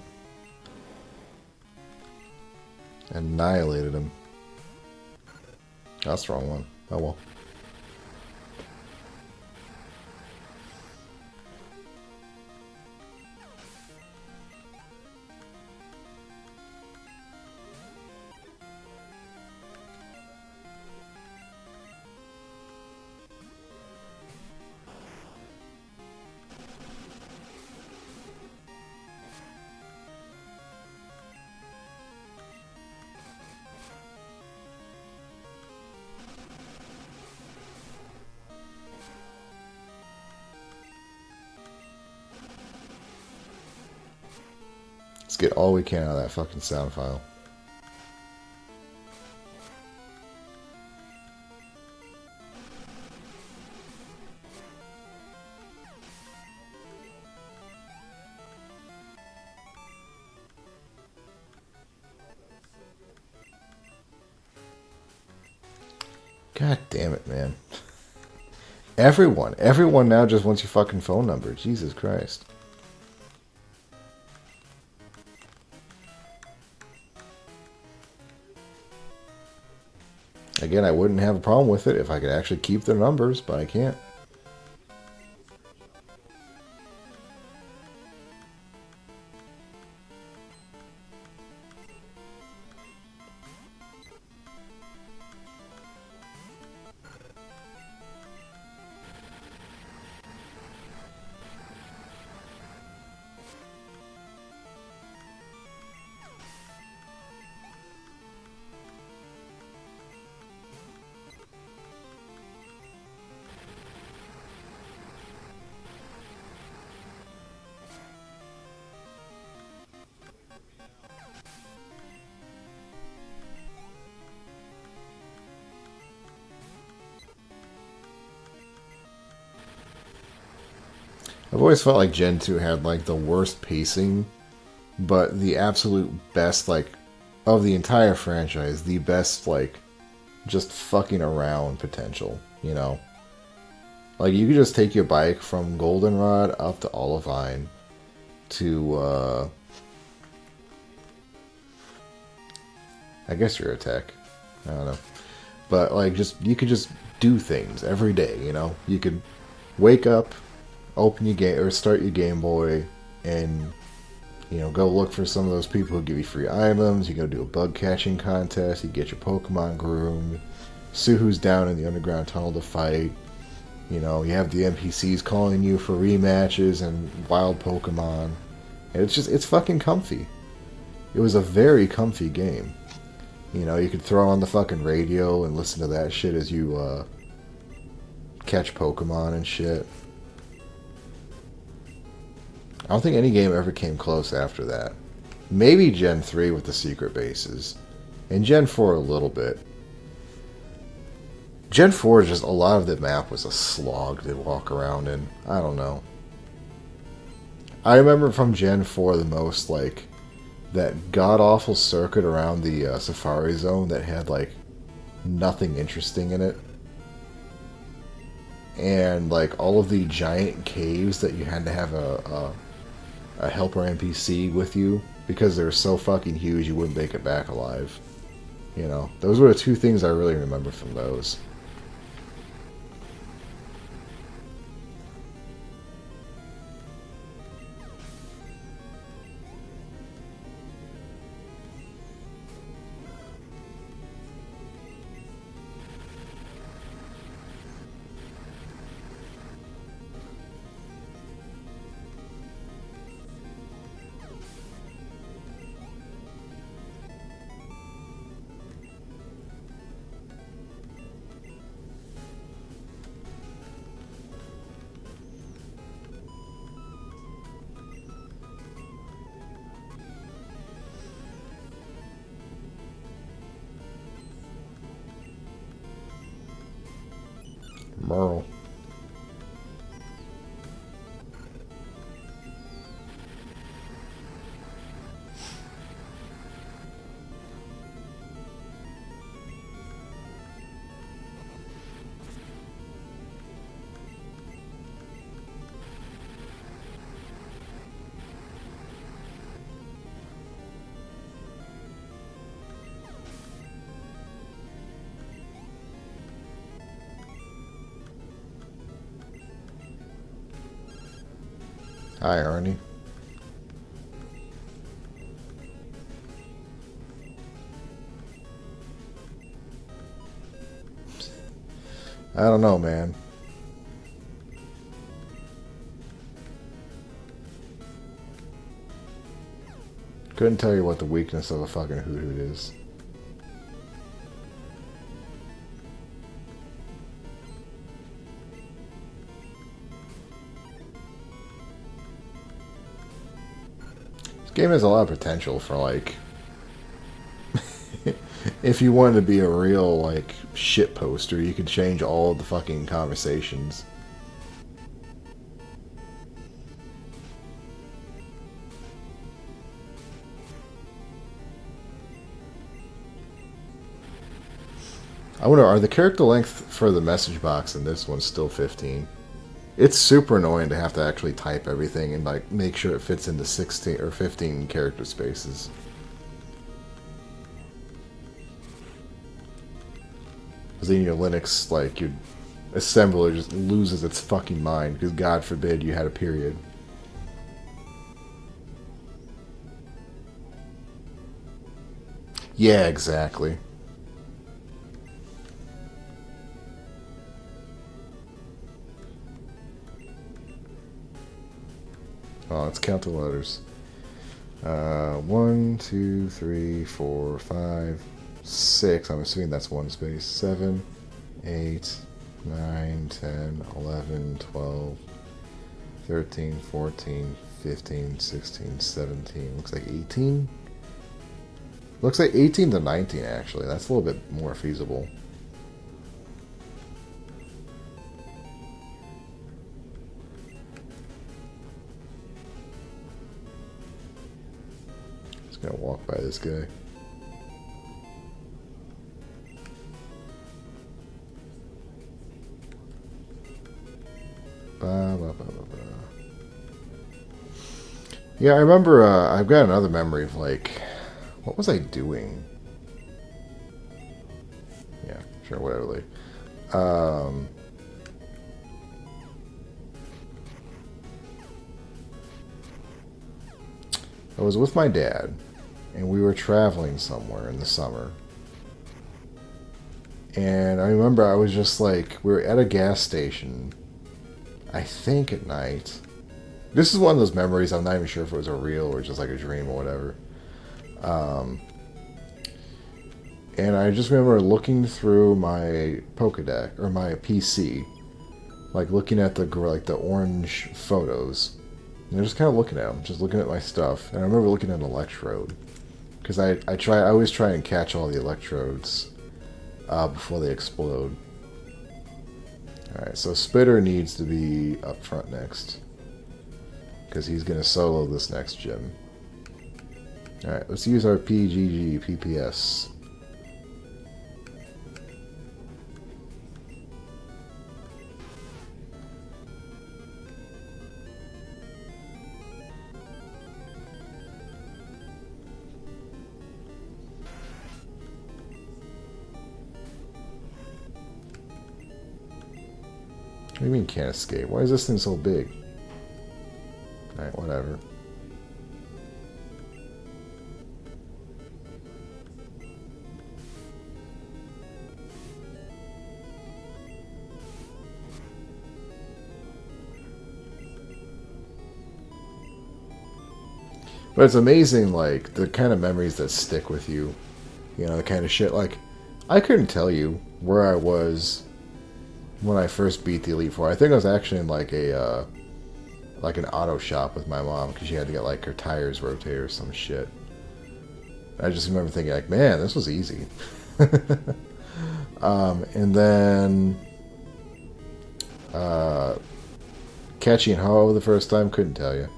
Annihilated him. That's the wrong one. Oh well. Let's get all we can out of that fucking sound file. God damn it, man. Everyone now just wants your fucking phone number. Jesus Christ. Again, I wouldn't have a problem with it if I could actually keep their numbers, but I can't. I've always felt like Gen 2 had like the worst pacing, but the absolute best, like, of the entire franchise, the best, like, just fucking around potential, you know? Like, you could just take your bike from Goldenrod up to Olivine to, I guess you're a tech. I don't know. But, like, you could just do things every day, you know? You could wake up, open your game, or start your Game Boy, and, you know, go look for some of those people who give you free items. You go do a bug catching contest. You get your Pokemon groomed. See who's down in the underground tunnel to fight. You know, you have the NPCs calling you for rematches and wild Pokemon. And it's fucking comfy. It was a very comfy game. You know, you could throw on the fucking radio and listen to that shit as you catch Pokemon and shit. I don't think any game ever came close after that. Maybe Gen 3 with the secret bases. And Gen 4 a little bit. Gen 4, just a lot of the map was a slog to walk around in. I don't know. I remember from Gen 4 the most, like, that god-awful circuit around the Safari Zone that had, like, nothing interesting in it. And, like, all of the giant caves that you had to have a helper NPC with you because they're so fucking huge you wouldn't make it back alive. You know, those were the two things I really remember from those. Merle. Hi, Arnie. I don't know, man. Couldn't tell you what the weakness of a fucking hoot hoot is. This game has a lot of potential for, like, if you wanted to be a real, like, shit poster, you could change all of the fucking conversations. I wonder, are the character length for the message box in this one still 15? It's super annoying to have to actually type everything and, like, make sure it fits into 16 or 15 character spaces. Because then your Linux, like, your assembler just loses its fucking mind because God forbid you had a period. Yeah, exactly. Oh, let's count the letters. 1, 2, 3, 4, 5, 6. I'm assuming that's one space. 7, 8, 9, 10, 11, 12, 13, 14, 15, 16, 17. Looks like 18. Looks like 18 to 19, actually. That's a little bit more feasible. Gonna walk by this guy. Yeah, I remember, I've got another memory of, like, what was I doing? Yeah, sure, whatever, like, I was with my dad, and we were traveling somewhere in the summer. And I remember I was just like, we were at a gas station, I think at night. This is one of those memories, I'm not even sure if it was a real or just like a dream or whatever. And I just remember looking through my Pokédex, or my PC, like looking at the orange photos. And I'm just kind of looking at them, just looking at my stuff. And I remember looking at an electrode. Because I always try and catch all the electrodes before they explode. Alright, so Spitter needs to be up front next. Because he's going to solo this next gym. Alright, let's use our PGG PPS. What do you mean can't escape? Why is this thing so big? Alright, whatever. But it's amazing, like, the kind of memories that stick with you. You know, the kind of shit, like, I couldn't tell you where I was when I first beat the Elite Four. I think I was actually in, like, like an auto shop with my mom, because she had to get, like, her tires rotated or some shit. I just remember thinking, like, man, this was easy. And then Catching Ho the first time, couldn't tell you.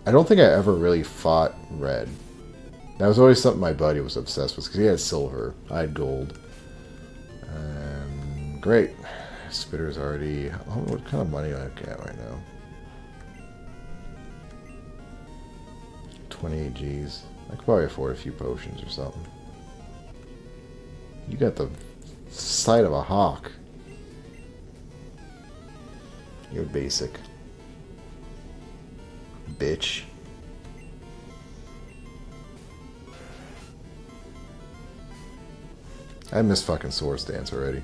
I don't think I ever really fought red. That was always something my buddy was obsessed with, because he had silver. I had gold. Great. Spitter's already... what kind of money do I get right now? 28 G's. I could probably afford a few potions or something. You got the sight of a hawk. You're basic. Bitch. I missed fucking Swords Dance already.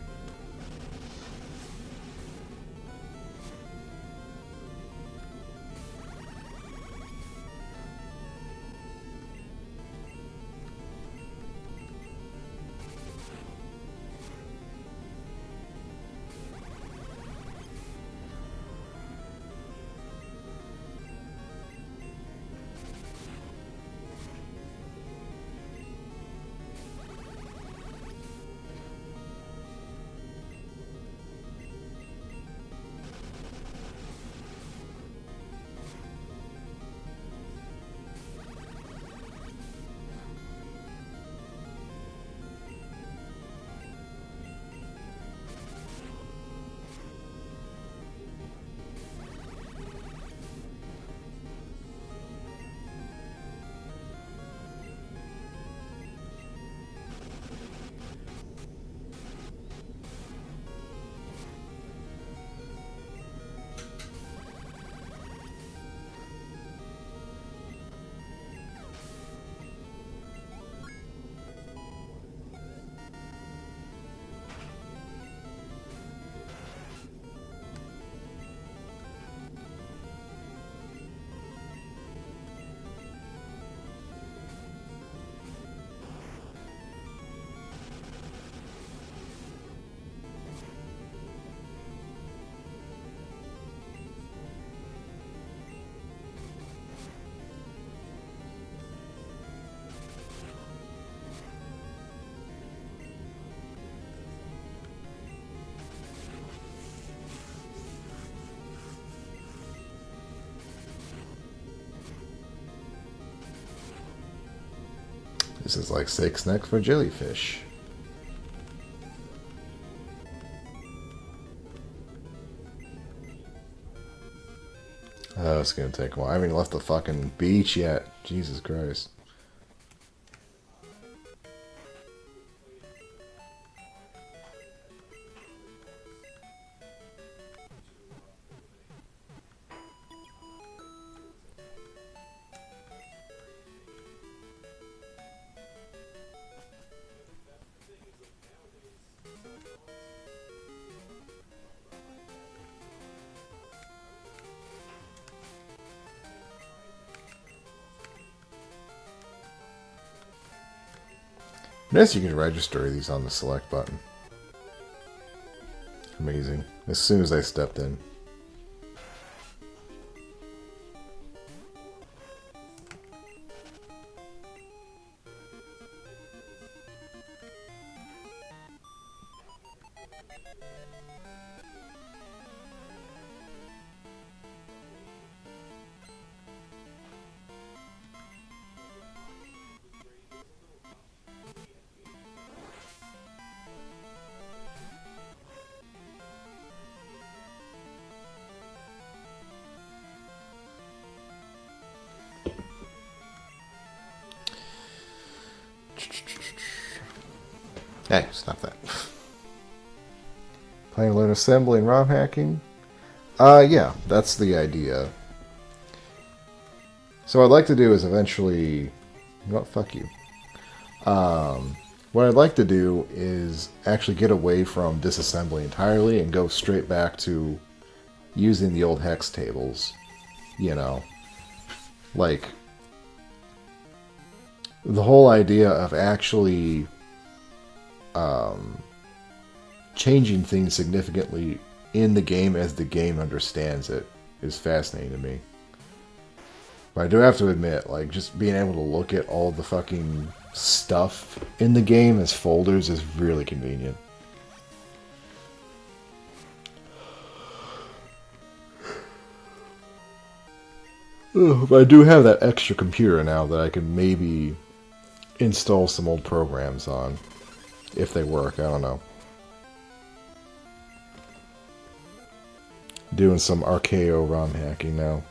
This is like 6 next for jellyfish. Oh, it's gonna take a while. I haven't even left the fucking beach yet. Jesus Christ. Notice you can register these on the select button. Amazing. As soon as I stepped in. Hey, stop that. Playing load assembly and ROM hacking? Yeah, that's the idea. So what I'd like to do is eventually... You know what? Fuck you. What I'd like to do is actually get away from disassembly entirely and go straight back to using the old hex tables. You know. Like... The whole idea of actually... changing things significantly in the game as the game understands it is fascinating to me. But I do have to admit, like, just being able to look at all the fucking stuff in the game as folders is really convenient. But I do have that extra computer now that I can maybe install some old programs on. If they work, I don't know. Doing some Archaeo ROM hacking now.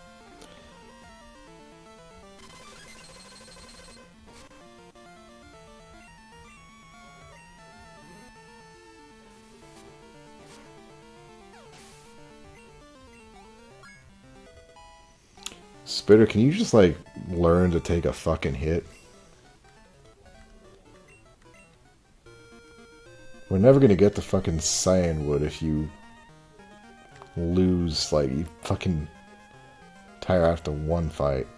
Spitter, can you just, like, learn to take a fucking hit? We're never gonna get the fucking Cyanwood if you lose, like, you fucking tire after one fight.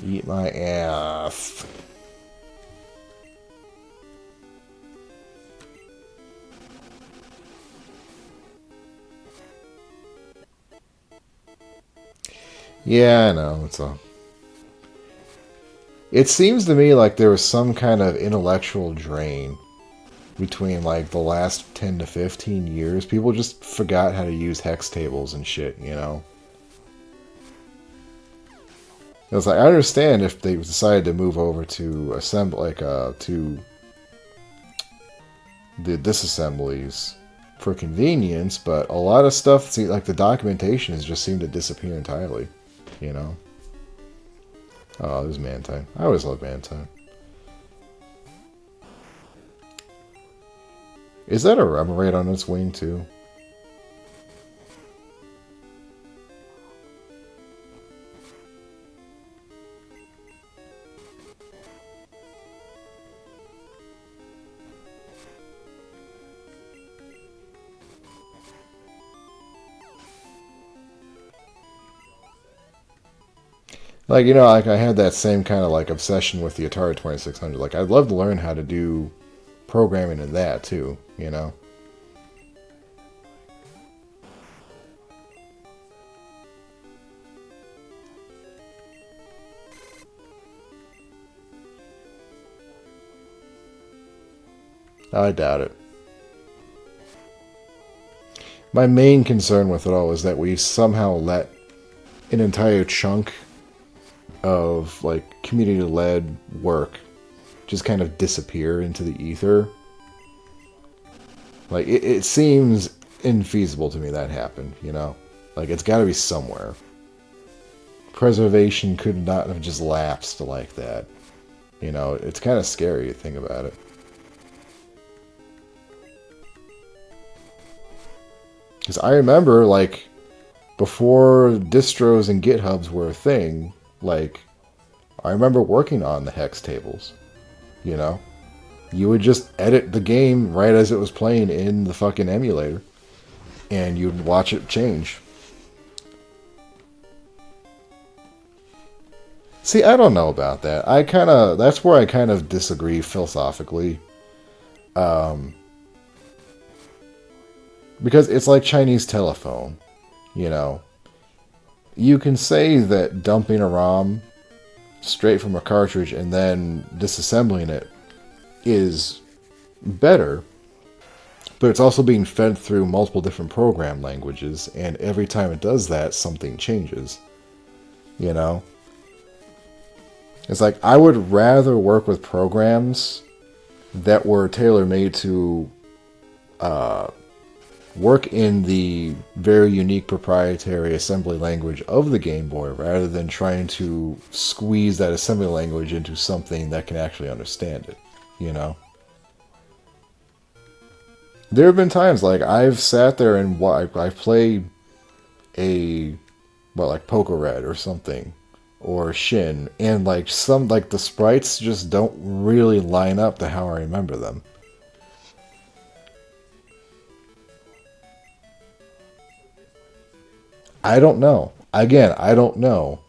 Eat my ass. Yeah, I know. It seems to me like there was some kind of intellectual drain between like the last 10 to 15 years. People just forgot how to use hex tables and shit, you know? It was like, I understand if they decided to move over to assemble, like, to the disassemblies for convenience, but a lot of stuff, like the documentation has just seemed to disappear entirely, you know? Oh, there's Mantine. I always love Mantine. Is that a Remoraid on its wing, too? Like, you know, like I had that same kind of like obsession with the Atari 2600. Like, I'd love to learn how to do programming in that too, you know? I doubt it. My main concern with it all is that we somehow let an entire chunk of like community-led work just kind of disappear into the ether. Like it seems infeasible to me that happened, you know? Like it's got to be somewhere. Preservation could not have just lapsed like that. You know, it's kind of scary to think about it. Because I remember, like, before distros and GitHubs were a thing, like, I remember working on the hex tables, you know? You would just edit the game right as it was playing in the fucking emulator, and you'd watch it change. See, I don't know about that. That's where I kind of disagree philosophically. Because it's like Chinese telephone, you know? You can say that dumping a ROM straight from a cartridge and then disassembling it is better, but it's also being fed through multiple different program languages, and every time it does that, something changes, you know? It's like, I would rather work with programs that were tailor-made to work in the very unique proprietary assembly language of the Game Boy rather than trying to squeeze that assembly language into something that can actually understand it, you know? There have been times, like, I've sat there and I've played like Poco Red or something, or Shin, and like the sprites just don't really line up to how I remember them. I don't know. Again, I don't know.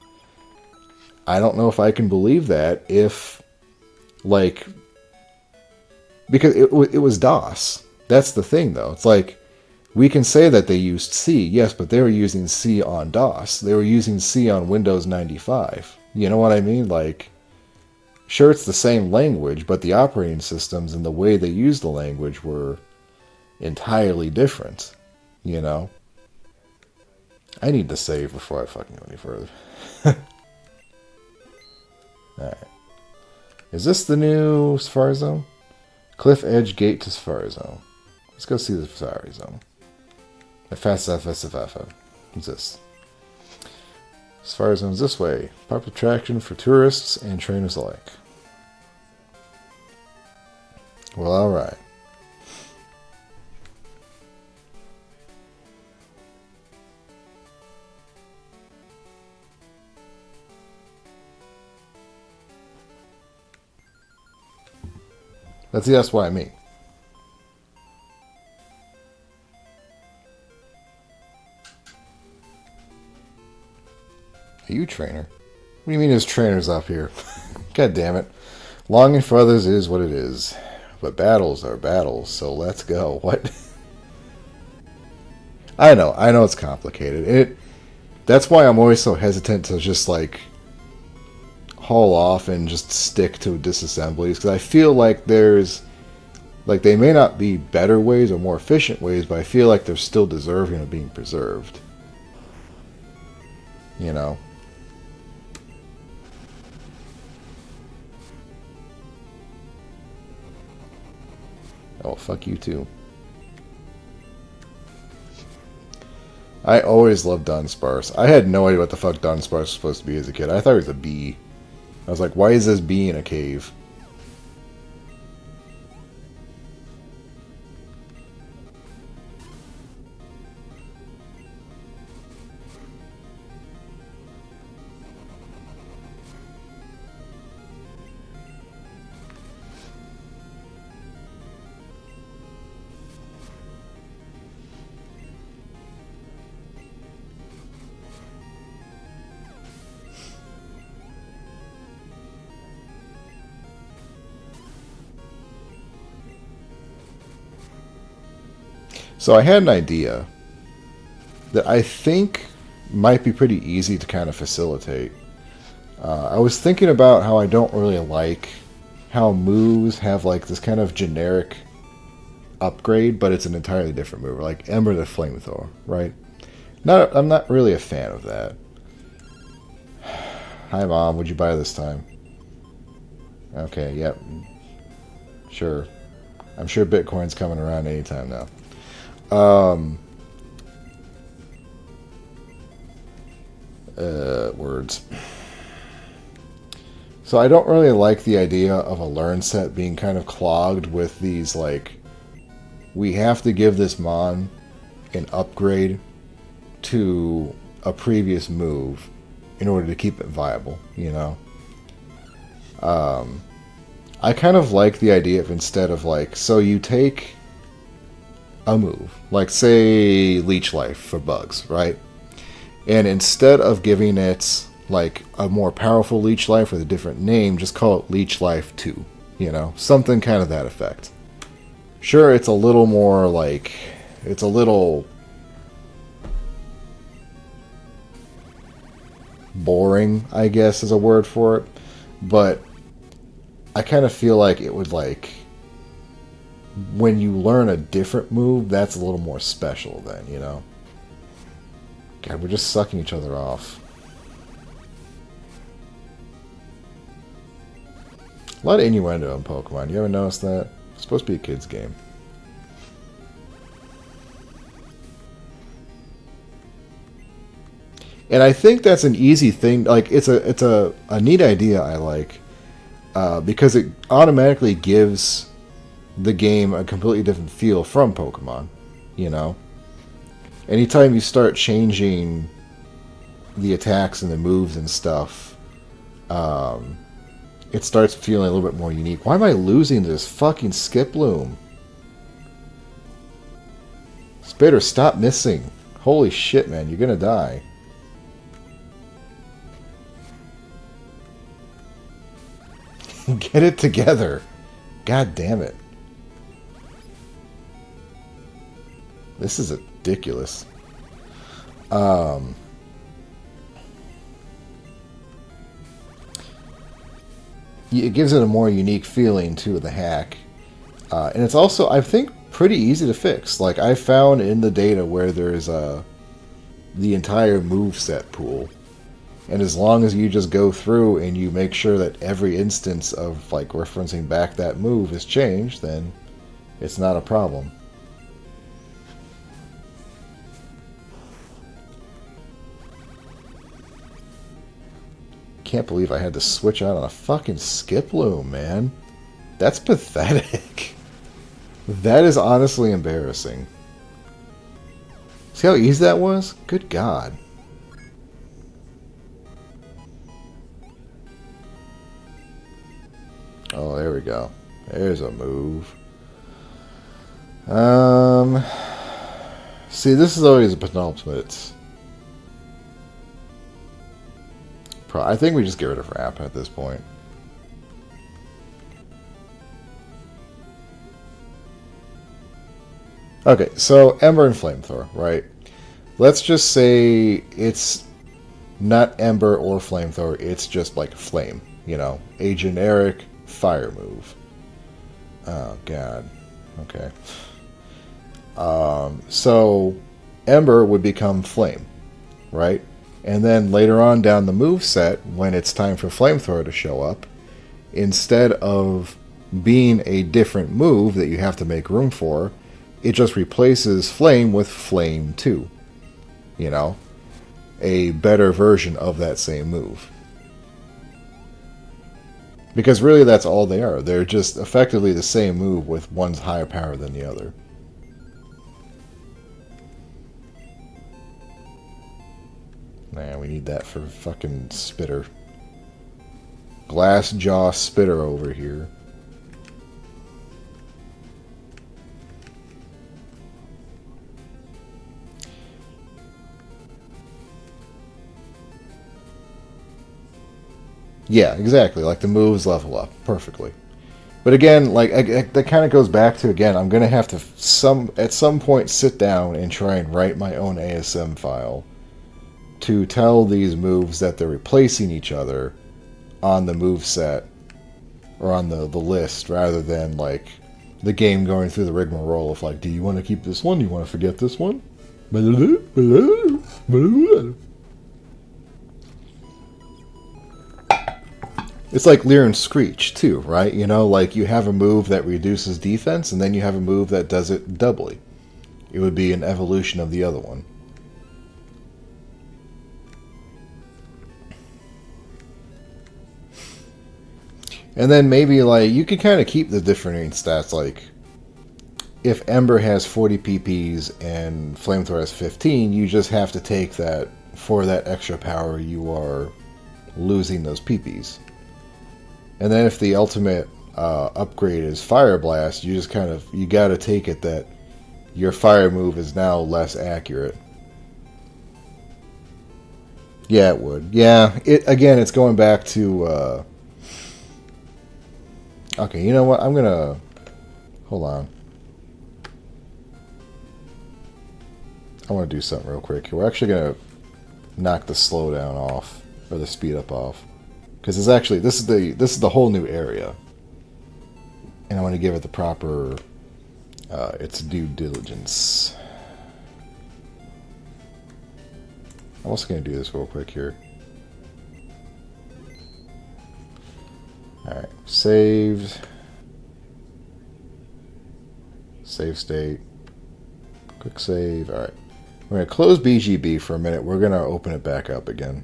I don't know if I can believe that if, like, because it was DOS. That's the thing, though. It's like, we can say that they used C, yes, but they were using C on DOS. They were using C on Windows 95. You know what I mean? Like, Sure, it's the same language, but the operating systems and the way they use the language were entirely different. You know? I need to save before I fucking go any further. Alright. Is this the new Safari Zone? Cliff Edge Gate to Safari Zone. Let's go see the Safari Zone. FSFSFF. What's this? Safari Zone's this way. Popular attraction for tourists and trainers alike. Well, alright. That's what I mean. Are you a trainer? What do you mean there's trainers up here? God damn it. Longing for others is what it is. But battles are battles, so let's go. What? I know it's complicated. That's why I'm always so hesitant to just like haul off and just stick to disassemblies, because I feel like there's like they may not be better ways or more efficient ways, but I feel like they're still deserving of being preserved. You know? Oh, fuck you too. I always loved Dunsparce. I had no idea what the fuck Dunsparce was supposed to be as a kid. I thought it was a bee. I was like, why is this bee in a cave? So I had an idea that I think might be pretty easy to kind of facilitate. I was thinking about how I don't really like how moves have like this kind of generic upgrade, but it's an entirely different move, like Ember the Flamethrower, right? I'm not really a fan of that. Hi Mom, would you buy this time? Okay, yep. Sure. I'm sure Bitcoin's coming around anytime now. Words. So I don't really like the idea of a learn set being kind of clogged with these, like, we have to give this Mon an upgrade to a previous move in order to keep it viable, you know? I kind of like the idea of, instead of like, so you take a move, like say Leech Life for bugs, right? And instead of giving it like a more powerful Leech Life with a different name, just call it Leech Life 2, you know? Something kind of that effect. Sure, it's a little more like, it's a little boring, I guess is a word for it, but I kind of feel like it would, like, when you learn a different move, that's a little more special then, you know? God, we're just sucking each other off. A lot of innuendo in Pokemon. You ever notice that? It's supposed to be a kid's game. And I think that's an easy thing. Like, it's a neat idea I like. Because it automatically gives the game a completely different feel from Pokemon, you know? Anytime you start changing the attacks and the moves and stuff, it starts feeling a little bit more unique. Why am I losing this fucking Skiploom? Spitter, stop missing. Holy shit, man, you're gonna die. Get it together. God damn it. This is ridiculous. it gives it a more unique feeling to the hack. And it's also, I think, pretty easy to fix. Like, I found in the data where there's the entire moveset pool. And as long as you just go through and you make sure that every instance of, like, referencing back that move is changed, then it's not a problem. Can't believe I had to switch out on a fucking skip loom, man. That's pathetic. That is honestly embarrassing. See how easy that was? Good God. Oh, there we go. There's a move. See, this is always a penultimate. I think we just get rid of Wrap at this point. Okay, so Ember and Flamethrower, right? Let's just say it's not Ember or Flamethrower, it's just like Flame, you know, a generic fire move. Oh, God. Okay. So Ember would become Flame, right? And then later on down the move set, when it's time for Flamethrower to show up, instead of being a different move that you have to make room for, it just replaces Flame with Flame 2. You know? A better version of that same move. Because really that's all they are. They're just effectively the same move with one's higher power than the other. Man, we need that for fucking Spitter. Glass Jaw Spitter over here. Yeah, exactly. Like the moves level up perfectly. But again, like that kind of goes back to, again, I'm going to have to at some point sit down and try and write my own ASM file to tell these moves that they're replacing each other on the move set or on the list, rather than like the game going through the rigmarole of like, do you want to keep this one? Do you want to forget this one? It's like Leer and Screech too, right? You know, like you have a move that reduces defense and then you have a move that does it doubly. It would be an evolution of the other one. And then maybe, like, you could kind of keep the different stats, like, if Ember has 40 PPs and Flamethrower has 15, you just have to take that, for that extra power, you are losing those PPs. And then if the ultimate upgrade is Fire Blast, you just kind of, you gotta take it that your fire move is now less accurate. Yeah, it would. Yeah, again, it's going back to... Okay, you know what? I'm gonna... Hold on. I want to do something real quick. We're actually gonna knock the slowdown off, or the speed up off, because it's actually this is the whole new area, and I want to give it the proper its due diligence. I'm also gonna do this real quick here. Alright, saved. Save state. Quick save. Alright. We're going to close BGB for a minute. We're going to open it back up again.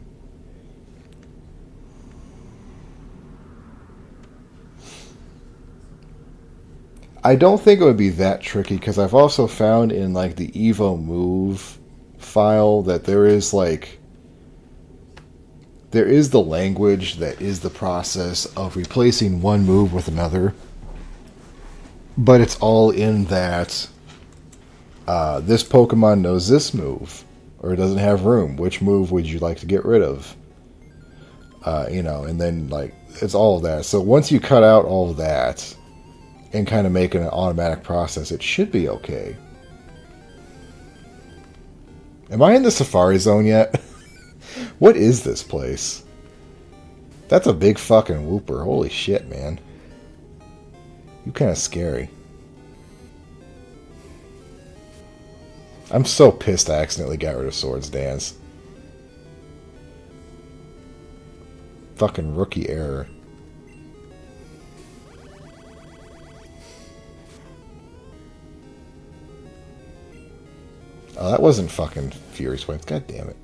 I don't think it would be that tricky, because I've also found in like the Evo move file that there is like... There is the language that is the process of replacing one move with another. But it's all in that this Pokemon knows this move, or it doesn't have room. Which move would you like to get rid of? You know, and then like it's all of that. So once you cut out all of that and kind of make it an automatic process, it should be okay. Am I in the Safari Zone yet? What is this place? That's a big fucking whooper. Holy shit, man. You kind of scary. I'm so pissed I accidentally got rid of Swords Dance. Fucking rookie error. Oh, that wasn't fucking Fury Swipes. God damn it.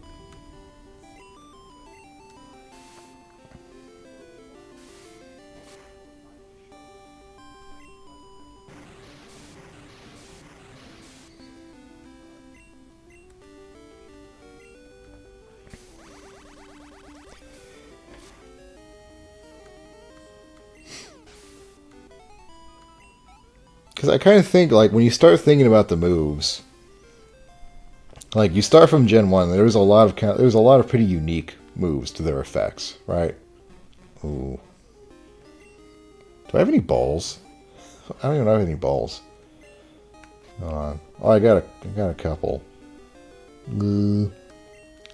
Because I kind of think, like, when you start thinking about the moves, like, you start from Gen 1, there's a lot of pretty unique moves to their effects, right? Ooh. Do I have any balls? I don't even have any balls. Hold on. Oh, I got a couple.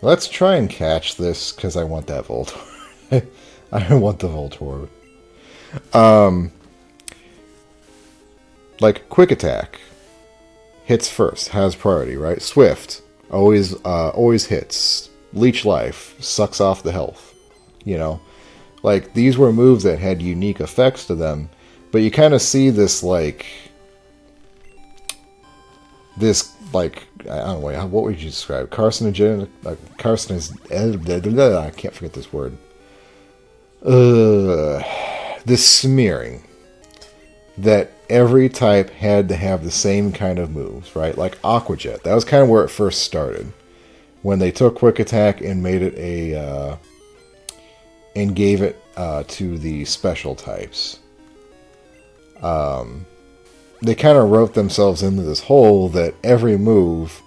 Let's try and catch this, because I want that Voltorb. I want the Voltorb. Like, Quick Attack hits first, has priority, right? Swift always hits. Leech Life sucks off the health. You know, like, these were moves that had unique effects to them, but you kind of see this like I don't know, what would you describe? Carcinogen, I can't forget this word. This smearing that every type had to have the same kind of moves, right? Like Aqua Jet. That was kind of where it first started. When they took Quick Attack and made it and gave it to the special types. They kind of wrote themselves into this hole that every move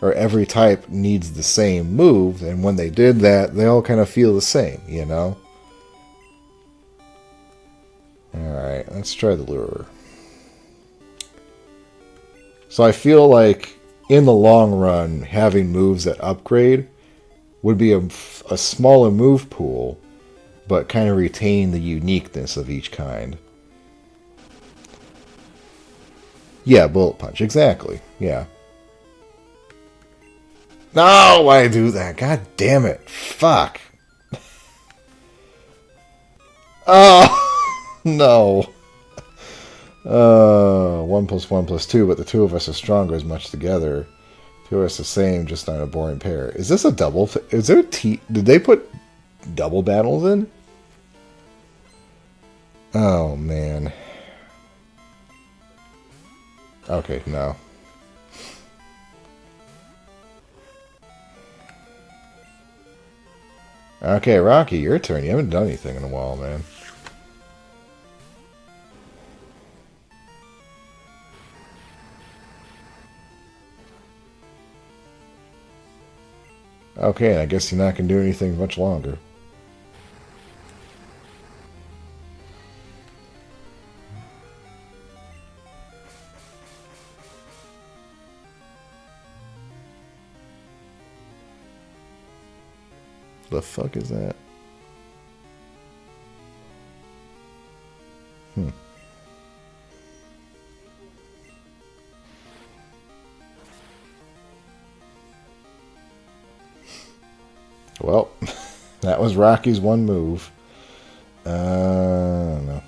or every type needs the same move, and when they did that, they all kind of feel the same, you know? Alright, let's try the lure. So I feel like, in the long run, having moves that upgrade would be a smaller move pool, but kind of retain the uniqueness of each kind. Yeah, Bullet Punch, exactly, yeah. No, why do that? God damn it. Fuck. Oh! No. 1 + 1 + 2, but the two of us are stronger as much together. Two of us the same, just not a boring pair. Is this a double? Is there did they put double battles in? Oh, man. Okay, no. Okay, Rocky, your turn. You haven't done anything in a while, man. Okay, I guess you're not going to do anything much longer. The fuck is that? Well, that was Rocky's one move. I don't know.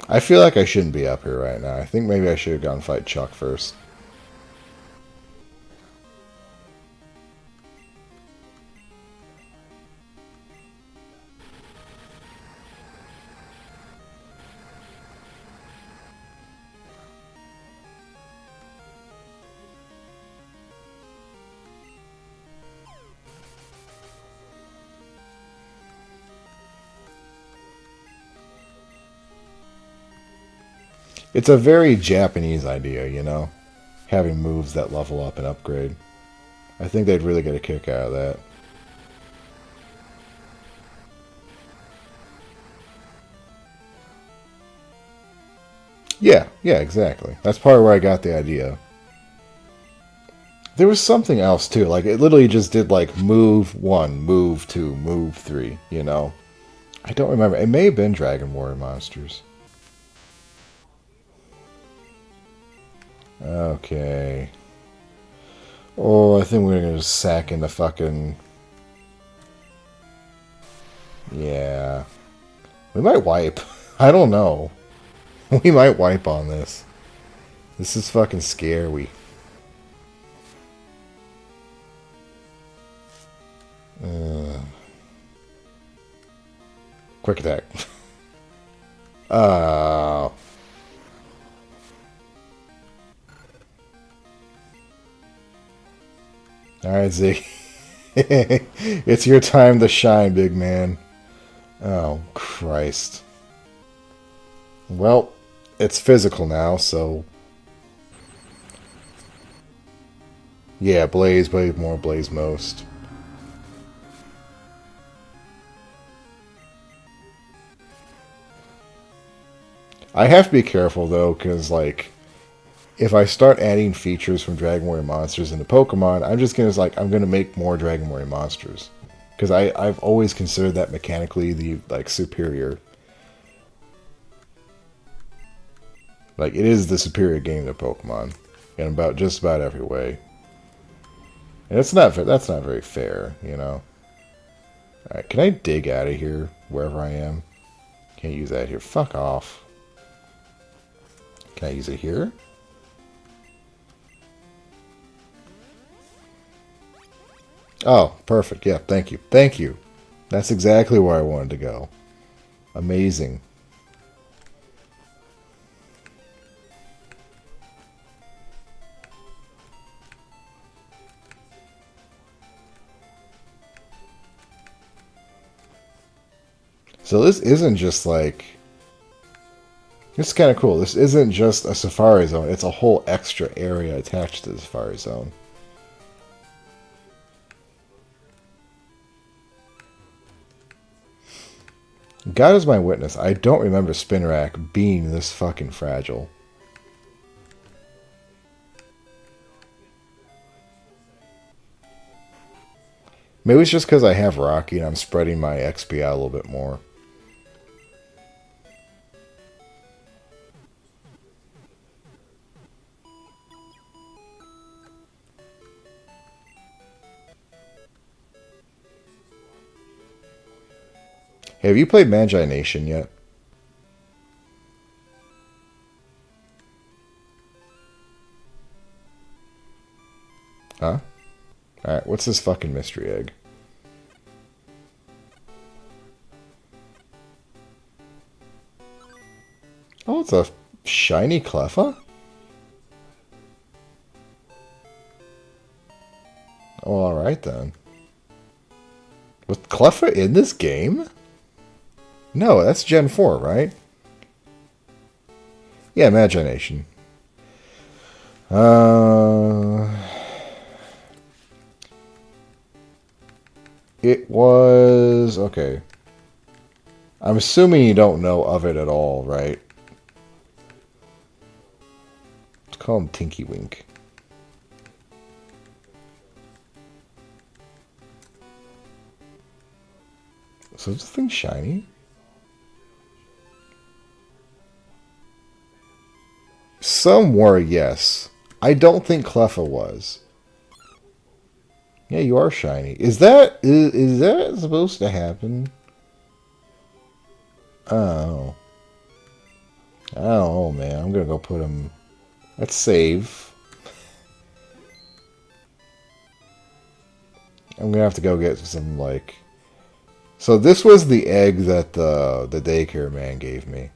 I feel like I shouldn't be up here right now. I think maybe I should have gone fight Chuck first. It's a very Japanese idea, you know? Having moves that level up and upgrade. I think they'd really get a kick out of that. Yeah, exactly. That's part of where I got the idea. There was something else too. Like it literally just did like move 1, move 2, move 3, you know. I don't remember. It may have been Dragon Warrior Monsters. Okay. Oh, I think we're gonna just sack into fucking... Yeah. We might wipe. I don't know. We might wipe on this. This is fucking scary. Quick attack. Oh. Alright, Z. It's your time to shine, big man. Oh, Christ. Well, it's physical now, so... Yeah, Blaze, Blaze more, Blaze most. I have to be careful, though, because, like, if I start adding features from Dragon Warrior Monsters into Pokemon, I'm just gonna, like, I'm gonna make more Dragon Warrior Monsters. Because I've always considered that mechanically the, like, superior. Like, it is the superior game to Pokemon. In about, just about every way. And it's not, that's not very fair, you know? Alright, can I dig out of here, wherever I am? Can't use that here. Fuck off. Can I use it here? Oh, perfect. Yeah, thank you. Thank you. That's exactly where I wanted to go. Amazing. So this isn't just like... It's kind of cool. This isn't just a Safari Zone. It's a whole extra area attached to the Safari Zone. God is my witness. I don't remember Spinarak being this fucking fragile. Maybe it's just because I have Rocky and I'm spreading my XP out a little bit more. Hey, have you played Magi Nation yet? Huh? Alright, what's this fucking mystery egg? Oh, it's a shiny Cleffa? Oh, alright then. With Cleffa in this game? No, that's Gen 4, right? Yeah, Imagination. It was... Okay. I'm assuming you don't know of it at all, right? Let's call him Tinky Wink. So is this thing shiny? Some were, yes. I don't think Cleffa was. Yeah, you are shiny. Is that supposed to happen? Oh. I don't know, man. I'm gonna go put him... Let's save. I'm gonna have to go get some, like... So this was the egg that the daycare man gave me.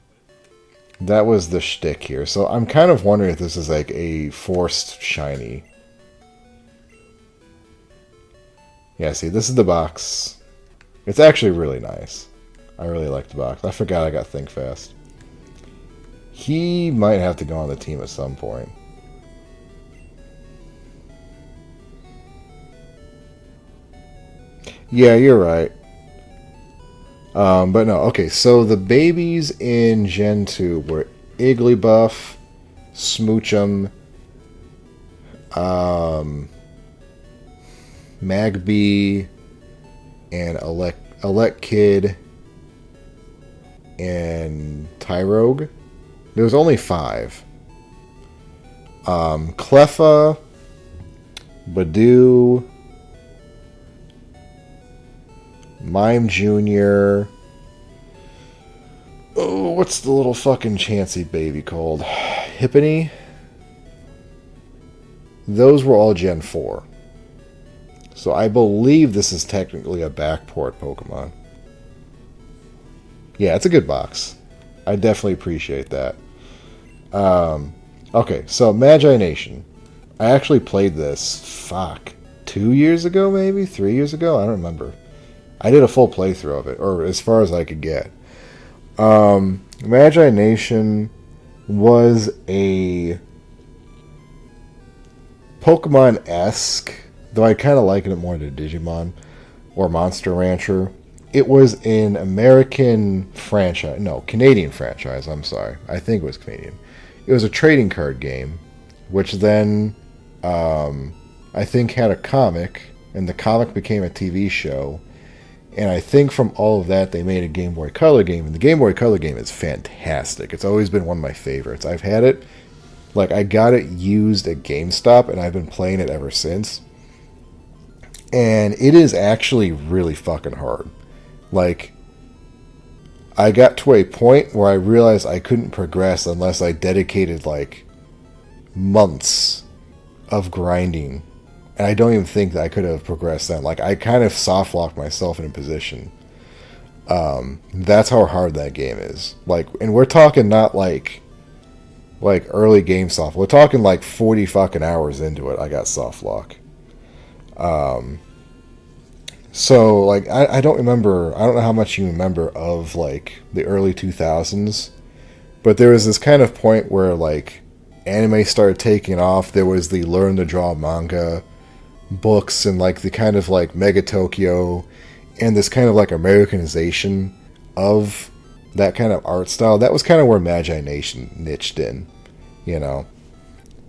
That was the shtick here. So I'm kind of wondering if this is like a forced shiny. Yeah, see, this is the box. It's actually really nice. I really like the box. I forgot I got Think Fast. He might have to go on the team at some point. Yeah, you're right. But no, okay, so the babies in Gen 2 were Igglybuff, Smoochum, Magby, and Elect Kid, and Tyrogue. There was only 5. Cleffa, Badoo, Mime Jr. Oh, what's the little fucking chancy baby called? Hippany? Those were all Gen 4. So I believe this is technically a backport Pokemon. Yeah, it's a good box. I definitely appreciate that. Okay, so Magi Nation. I actually played this, 2 years ago maybe? 3 years ago? I don't remember. I did a full playthrough of it, or as far as I could get. Magi Nation was a Pokemon-esque, though I kind of liken it more to Digimon or Monster Rancher. It was an American franchise, no, Canadian franchise, I'm sorry. I think it was Canadian. It was a trading card game, which then I think had a comic, and the comic became a TV show. And I think from all of that, they made a Game Boy Color game. And the Game Boy Color game is fantastic. It's always been one of my favorites. I've had it, like, I got it used at GameStop, and I've been playing it ever since. And it is actually really fucking hard. Like, I got to a point where I realized I couldn't progress unless I dedicated, like, months of grinding. And I don't even think that I could have progressed then. Like, I kind of soft-locked myself in a position. That's how hard that game is. Like, and we're talking not like early game soft. We're talking like 40 fucking hours into it. I got soft-lock. So, like, I don't remember. I don't know how much you remember of, like, the early 2000s. But there was this kind of point where, like, anime started taking off. There was the Learn to Draw manga books and like the kind of like Mega Tokyo and this kind of like Americanization of that kind of art style. That was kind of where Magi Nation niched in, you know.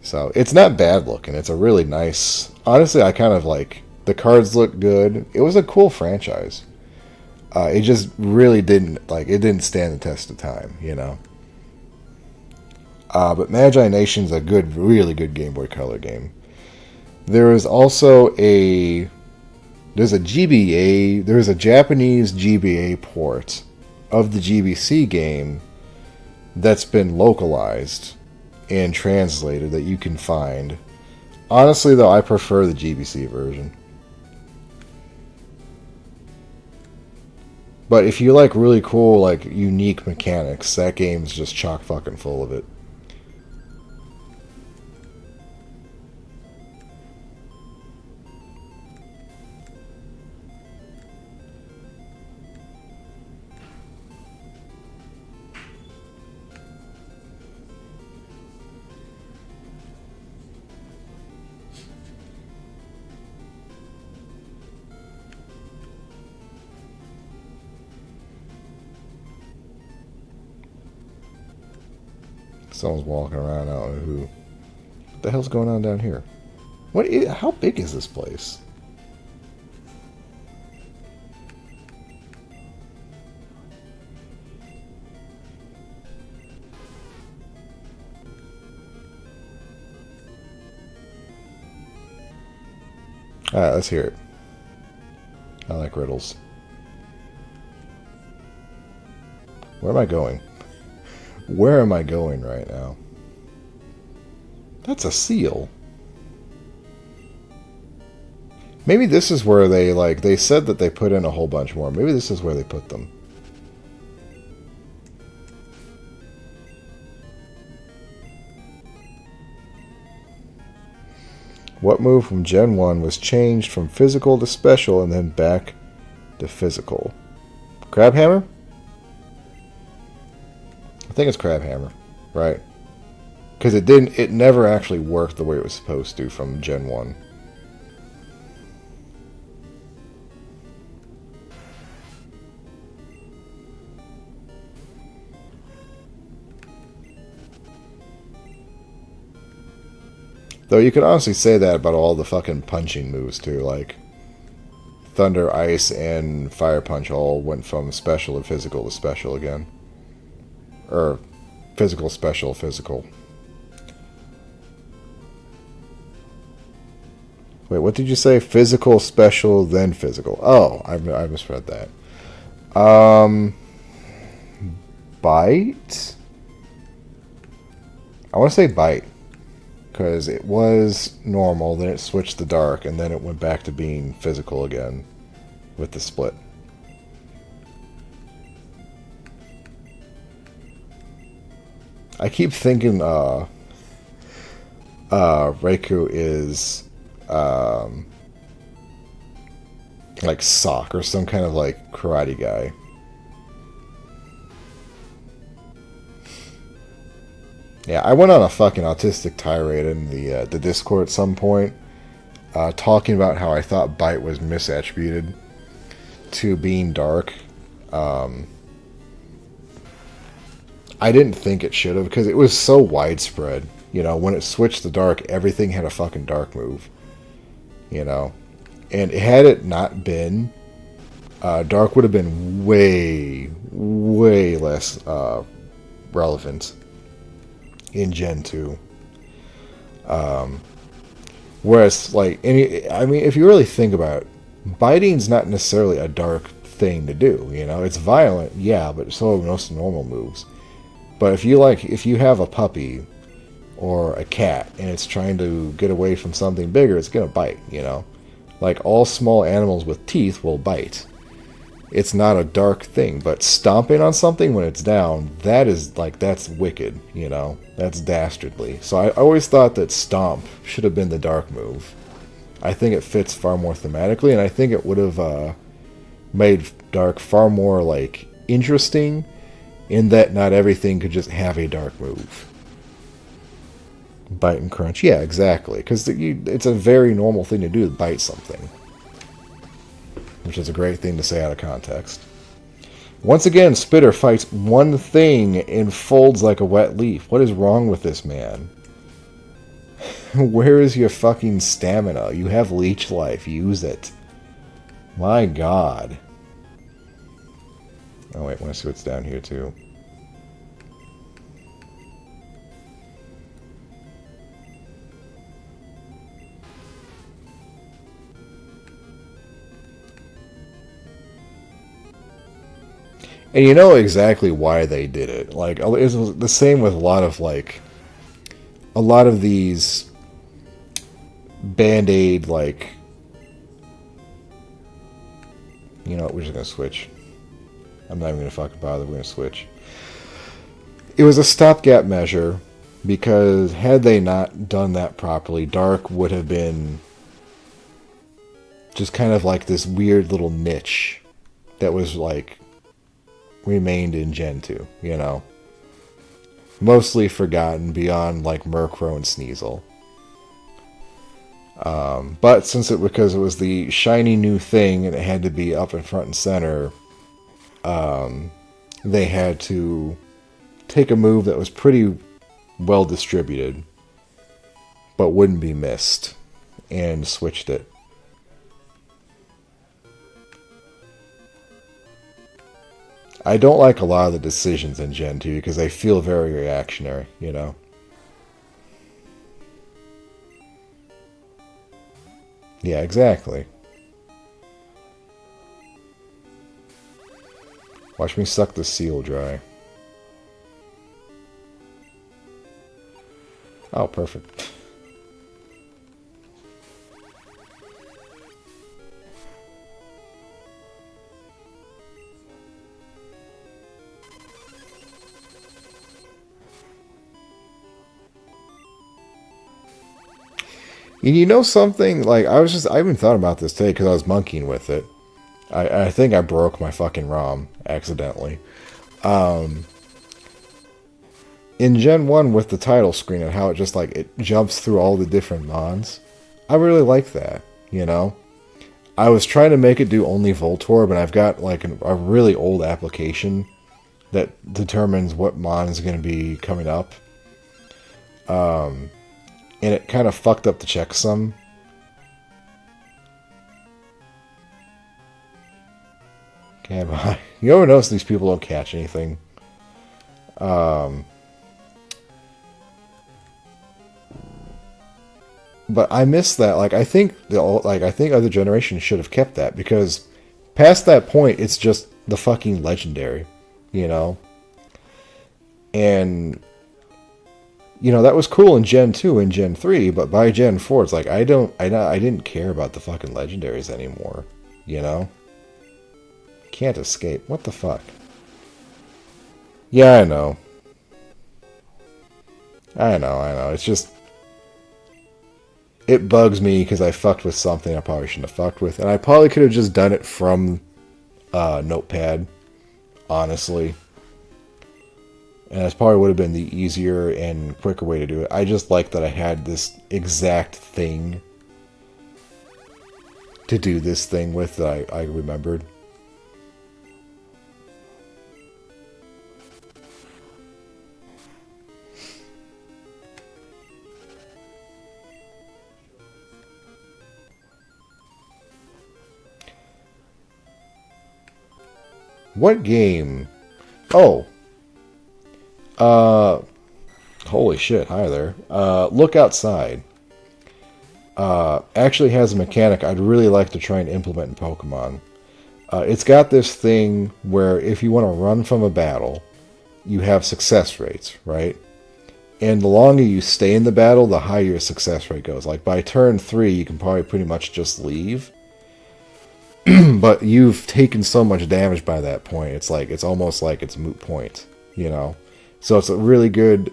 So it's not bad looking. It's a really nice, honestly, I kind of like, the cards look good. It was a cool franchise. It just really didn't, like, it didn't stand the test of time, you know. But Magi Nation's a good, really good Game Boy Color game. There is also there's a Japanese GBA port of the GBC game that's been localized and translated that you can find. Honestly, though, I prefer the GBC version. But if you like really cool, like, unique mechanics, that game's just chock fucking full of it. Someone's walking around. I don't know who. What the hell's going on down here? How big is this place? Alright, let's hear it. I like riddles. Where am I going? Where am I going right now? That's a seal. Maybe this is where they said that they put in a whole bunch more. Maybe this is where they put them. What move from Gen 1 was changed from physical to special and then back to physical? Crab Hammer? I think it's Crab Hammer, right? Because it never actually worked the way it was supposed to from Gen 1. Though you could honestly say that about all the fucking punching moves too, like Thunder, Ice, and Fire Punch all went from special to physical to special again. Or physical, special, physical. Wait, what did you say? Physical, special, then physical. Oh, I misread that. Bite? I want to say bite. Because it was normal, then it switched to dark, and then it went back to being physical again with the split. I keep thinking Reiku is like Sock or some kind of like karate guy. Yeah, I went on a fucking autistic tirade in the Discord at some point, talking about how I thought Bite was misattributed to being dark. I didn't think it should have, because it was so widespread. You know, when it switched to dark, everything had a fucking dark move. You know? And had it not been, dark would have been way, way less relevant in Gen 2. Whereas, like, if you really think about it, biting's not necessarily a dark thing to do, you know? It's violent, yeah, but so are most normal moves. But if you have a puppy or a cat and it's trying to get away from something bigger, it's gonna bite, you know? Like, all small animals with teeth will bite. It's not a dark thing, but stomping on something when it's down, that's wicked, you know? That's dastardly. So I always thought that Stomp should have been the dark move. I think it fits far more thematically, and I think it would have made dark far more, like, interesting, in that not everything could just have a dark move. Bite and crunch. Yeah, exactly. Because it's a very normal thing to do to bite something. Which is a great thing to say out of context. Once again, Spitter fights one thing and folds like a wet leaf. What is wrong with this man? Where is your fucking stamina? You have leech life. Use it. My god. Oh wait, I want to see what's down here too. And you know exactly why they did it. Like, it was the same with a lot of these Band-Aid, like, you know what, we're just gonna switch. I'm not even gonna fucking bother, we're gonna switch. It was a stopgap measure, because had they not done that properly, Dark would have been just kind of like this weird little niche that was like remained in Gen 2, you know. Mostly forgotten beyond like Murkrow and Sneasel. But because it was the shiny new thing and it had to be up in front and center, they had to take a move that was pretty well distributed, but wouldn't be missed, and switched it. I don't like a lot of the decisions in Gen 2 because they feel very reactionary, you know? Yeah, exactly. Watch me suck the seal dry. Oh, perfect. And you know something? Like, I even thought about this today because I was monkeying with it. I think I broke my fucking ROM accidentally. In Gen 1 with the title screen and how it just, like, it jumps through all the different mons, I really like that, you know? I was trying to make it do only Voltorb, and I've got, like, a really old application that determines what mon is going to be coming up. And it kind of fucked up the checksum. Yeah, you ever notice these people don't catch anything? But I miss that. Like I think other generations should have kept that because past that point, it's just the fucking legendary, you know. And that was cool in Gen 2 and Gen 3, but by Gen 4, it's like I didn't care about the fucking legendaries anymore, you know. Can't escape. What the fuck? Yeah, I know. I know. It's just it bugs me because I fucked with something I probably shouldn't have fucked with, and I probably could have just done it from Notepad, honestly. And that probably would have been the easier and quicker way to do it. I just like that I had this exact thing to do this thing with that I remembered. What game? Oh. Holy shit, hi there. Look Outside. Actually has a mechanic I'd really like to try and implement in Pokemon. It's got this thing where if you want to run from a battle, you have success rates, right? And the longer you stay in the battle, the higher your success rate goes. Like by turn 3, you can probably pretty much just leave. But you've taken so much damage by that point, it's almost like it's moot point, you know? So it's a really good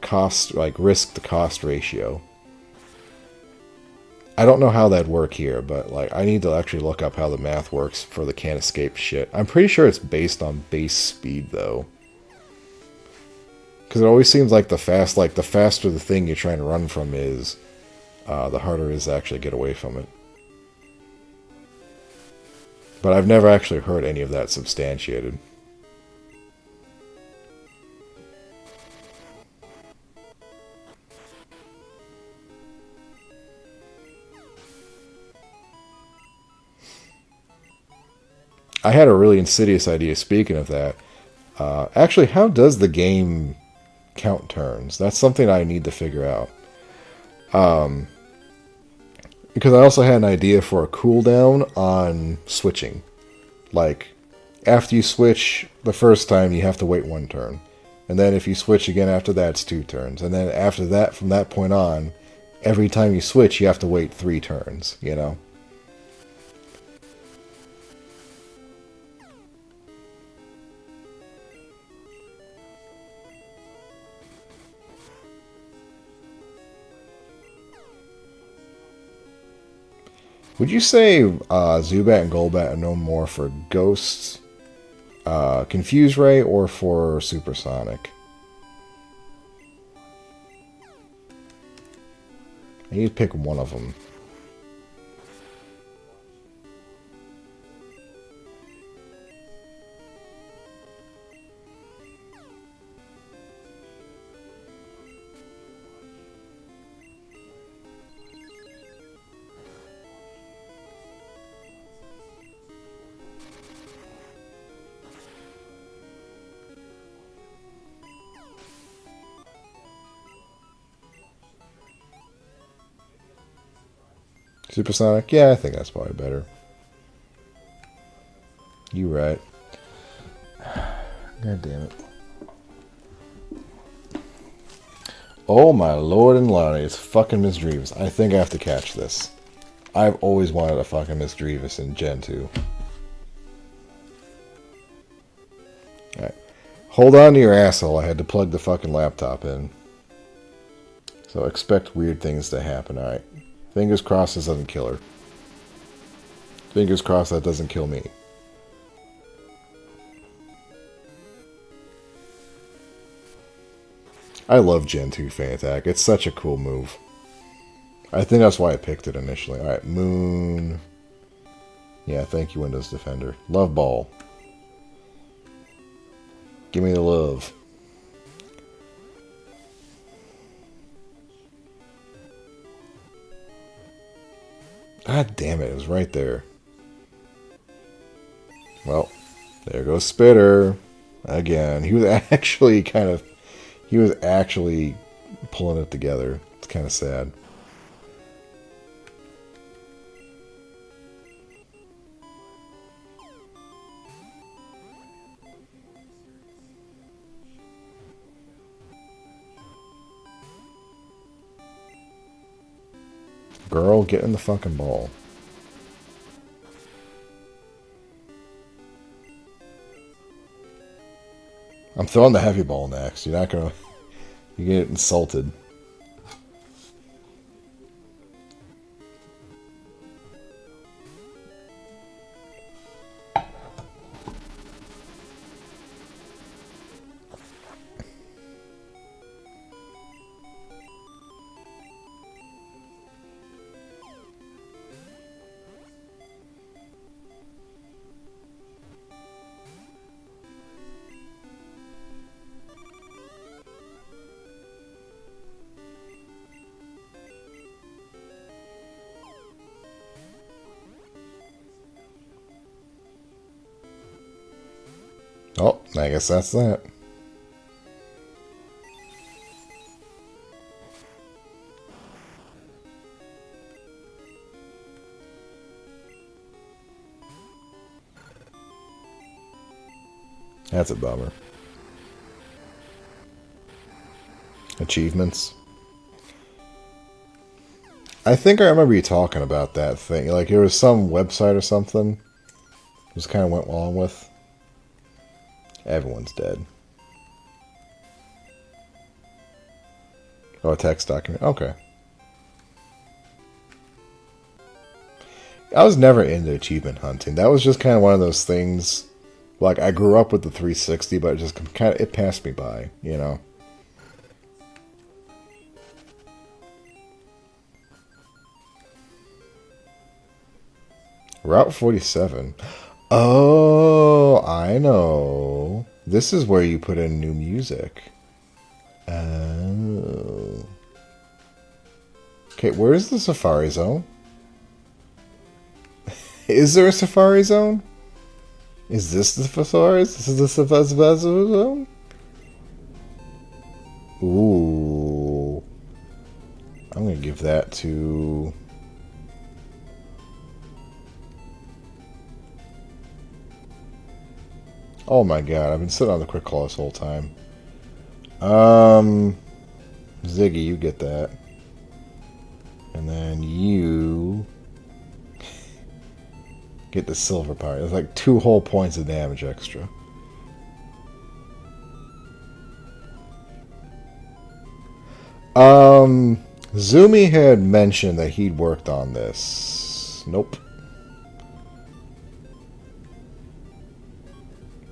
cost, like risk to cost ratio. I don't know how that'd work here, but like I need to actually look up how the math works for the can't escape shit. I'm pretty sure it's based on base speed though. Because it always seems like the faster the thing you're trying to run from is, the harder it is to actually get away from it. But I've never actually heard any of that substantiated. I had a really insidious idea, speaking of that. Actually, how does the game count turns? That's something I need to figure out. Because I also had an idea for a cooldown on switching. Like, after you switch the first time, you have to wait 1 turn. And then if you switch again after that, it's 2 turns. And then after that, from that point on, every time you switch, you have to wait 3 turns, you know? Would you say Zubat and Golbat are known more for Ghosts, Confuse Ray, or for Supersonic? I need to pick one of them. Supersonic? Yeah, I think that's probably better. You right. God damn it. Oh my lord and lordy, it's fucking Miss Dreavis. I think I have to catch this. I've always wanted a fucking Miss Dreavis in Gen 2. Alright. Hold on to your asshole, I had to plug the fucking laptop in. So expect weird things to happen, alright. Fingers crossed this doesn't kill her. Fingers crossed that doesn't kill me. I love Gen 2 Fan Attack. It's such a cool move. I think that's why I picked it initially. Alright, Moon. Yeah, thank you, Windows Defender. Love Ball. Give me the love. God damn it, it was right there. Well, There goes Spitter. Again. He was actually pulling it together. It's kind of sad. Girl, get in the fucking ball. I'm throwing the heavy ball next. You're not gonna... You get insulted. Oh, I guess that's that. That's a bummer. Achievements. I think I remember you talking about that thing. Like, there was some website or something. Just kind of went along with. Everyone's dead. Oh, a text document. Okay. I was never into achievement hunting. That was just kind of one of those things. Like, I grew up with the 360, but it just kind of, it passed me by, you know? Route 47. Oh, I know. This is where you put in new music. Oh. Okay, where is the Safari Zone? Is there a Safari Zone? Is this the Safari? This is the Safari Zone? Ooh. I'm going to give that to... Oh my god, I've been sitting on the quick call this whole time. Ziggy, you get that. And then you get the silver part. It's like 2 whole points of damage extra. Zumi had mentioned that he'd worked on this. Nope.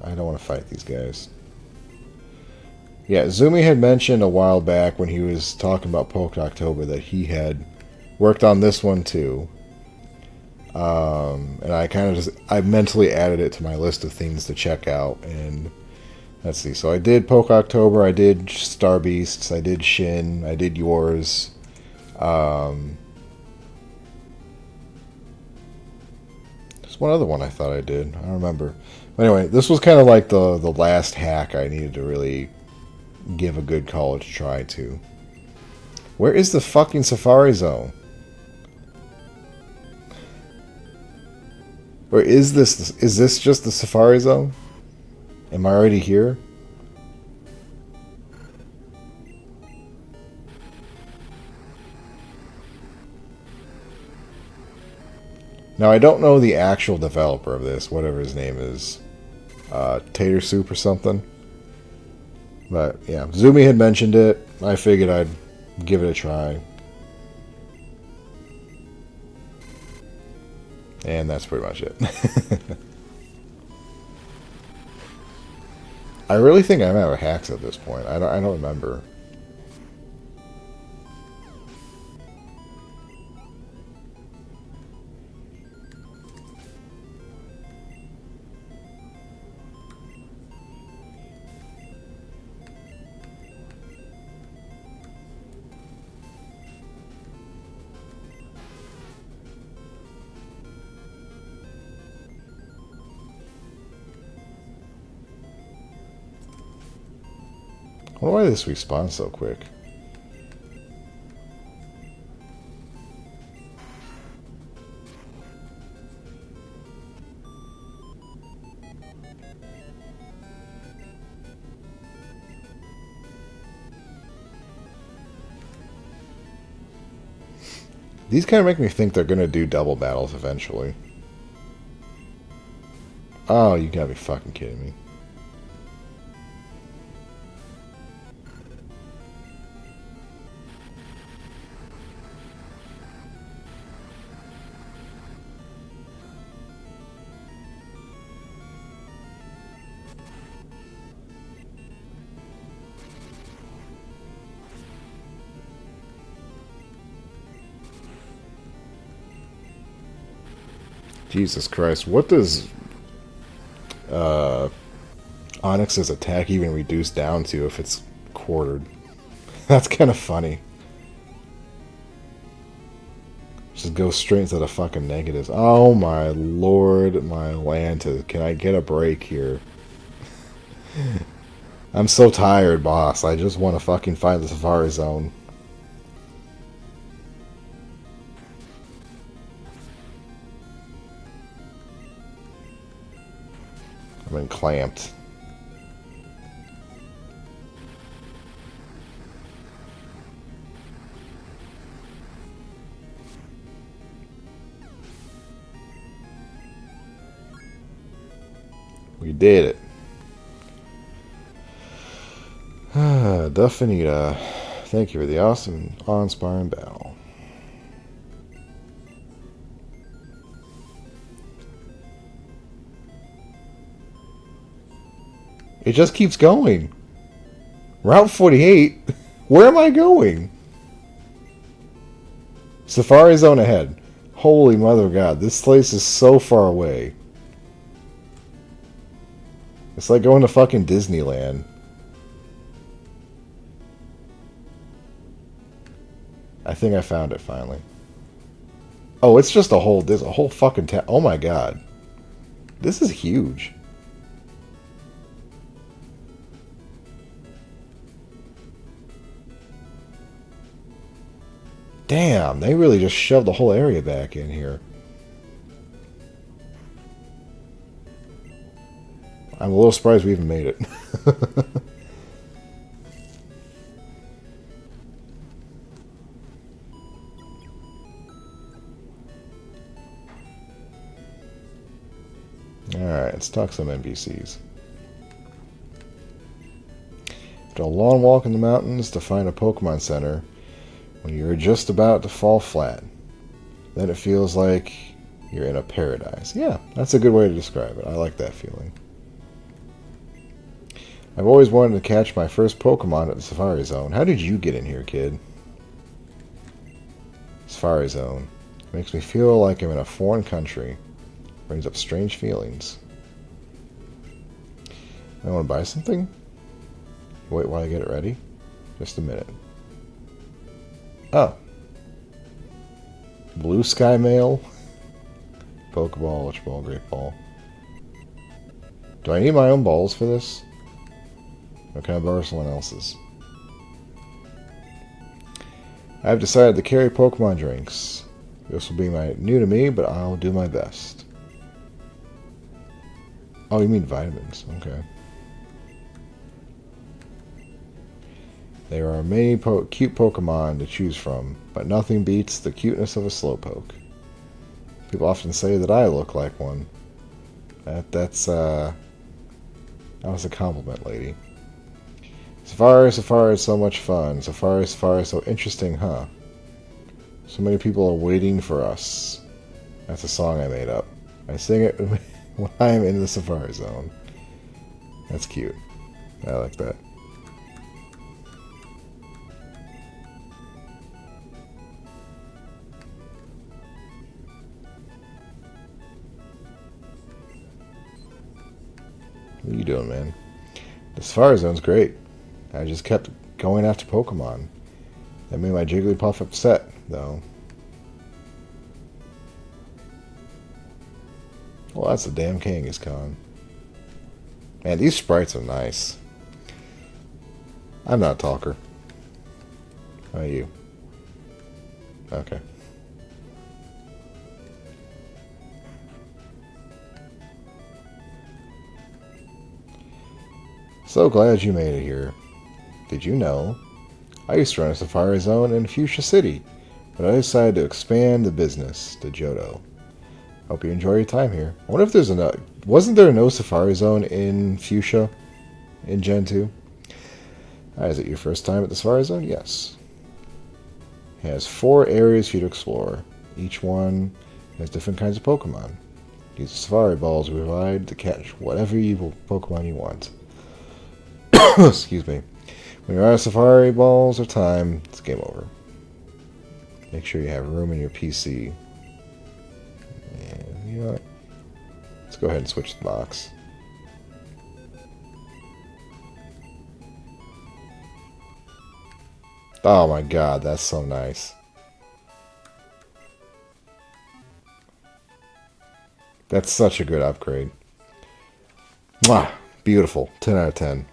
I don't want to fight these guys. Yeah, Zumi had mentioned a while back when he was talking about Poke October that he had worked on this one too. And I mentally added it to my list of things to check out. And let's see. So I did Poke October, I did Star Beasts, I did Shin, I did yours. There's one other one I thought I did. I don't remember. But anyway, this was kind of like the last hack I needed to really give a good college try to. Where is the fucking Safari Zone? Or is this just the Safari Zone? Am I already here? Now, I don't know the actual developer of this, whatever his name is. Tater Soup or something. But, yeah, Zumi had mentioned it. I figured I'd give it a try. And that's pretty much it. I really think I'm out of hacks at this point. I don't remember. I wonder why this respawns so quick. These kind of make me think they're going to do double battles eventually. Oh, you gotta be fucking kidding me. Jesus Christ, what does Onyx's attack even reduce down to if it's quartered? That's kind of funny. Just go straight into the fucking negatives. Oh my lord, my Lanta. Can I get a break here? I'm so tired, boss. I just want to fucking find the Safari Zone. I've been clamped. We did it. Definita, thank you for the awesome, awe-inspiring battle. It just keeps going. Route 48? Where am I going? Safari Zone ahead. Holy mother of God, this place is so far away. It's like going to fucking Disneyland. I think I found it finally. Oh, it's just a whole, there's a whole fucking town. Oh my God. This is huge. Damn, they really just shoved the whole area back in here. I'm a little surprised we even made it. Alright, let's talk some NPCs. After a long walk in the mountains to find a Pokemon Center, when you're just about to fall flat, then it feels like you're in a paradise. Yeah, that's a good way to describe it. I like that feeling. I've always wanted to catch my first Pokemon at the Safari Zone. How did you get in here, kid? Safari Zone. Makes me feel like I'm in a foreign country. Brings up strange feelings. I want to buy something? Wait while I get it ready? Just a minute. Oh. Blue Sky Mail. Pokeball, Ultra Ball, Great Ball. Do I need my own balls for this? Or can I borrow someone else's? I've decided to carry Pokemon drinks. This will be new to me, but I'll do my best. Oh, you mean vitamins. Okay. There are many cute Pokemon to choose from, but nothing beats the cuteness of a Slowpoke. People often say that I look like one. That was a compliment, lady. Safari is so much fun. Safari is so interesting, huh? So many people are waiting for us. That's a song I made up. I sing it when I'm in the Safari Zone. That's cute. I like that. What are you doing, man? The Safari Zone's great. I just kept going after Pokemon. That made my Jigglypuff upset, though. Well, that's a damn Kangaskhan. Man, these sprites are nice. I'm not a talker. How are you? Okay. So glad you made it here. Did you know? I used to run a safari zone in Fuchsia City, but I decided to expand the business to Johto. Hope you enjoy your time here. I wonder if there's a... Wasn't there no safari zone in Fuchsia in Gen 2? Is it your first time at the safari zone? Yes. It has 4 areas for you to explore. Each one has different kinds of Pokemon. Use the safari balls we provide to catch whatever evil Pokemon you want. Excuse me. When you're out of safari balls or time, it's game over. Make sure you have room in your PC. And you know what? Let's go ahead and switch the box. Oh my god, that's so nice. That's such a good upgrade. Mwah! Beautiful. 10 out of 10.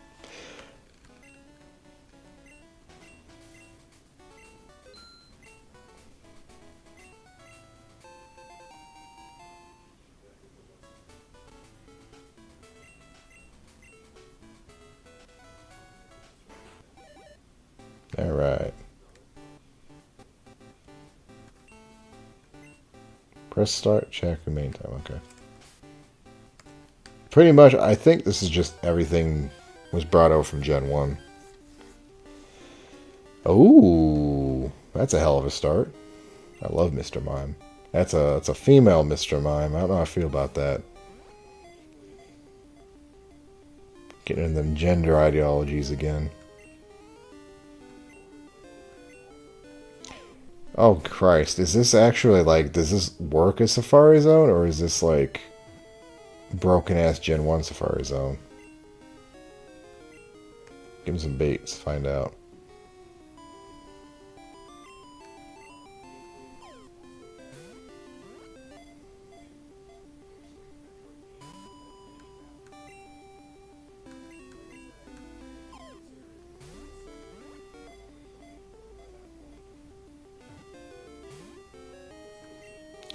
Alright. Press start, check the main time. Okay. Pretty much, I think this is just everything was brought over from Gen 1. Ooh, that's a hell of a start. I love Mr. Mime. It's a female Mr. Mime. I don't know how I feel about that. Getting into them gender ideologies again. Oh Christ, is this actually like, does this work as Safari Zone, or is this like broken ass Gen 1 Safari Zone? Give him some baits, find out.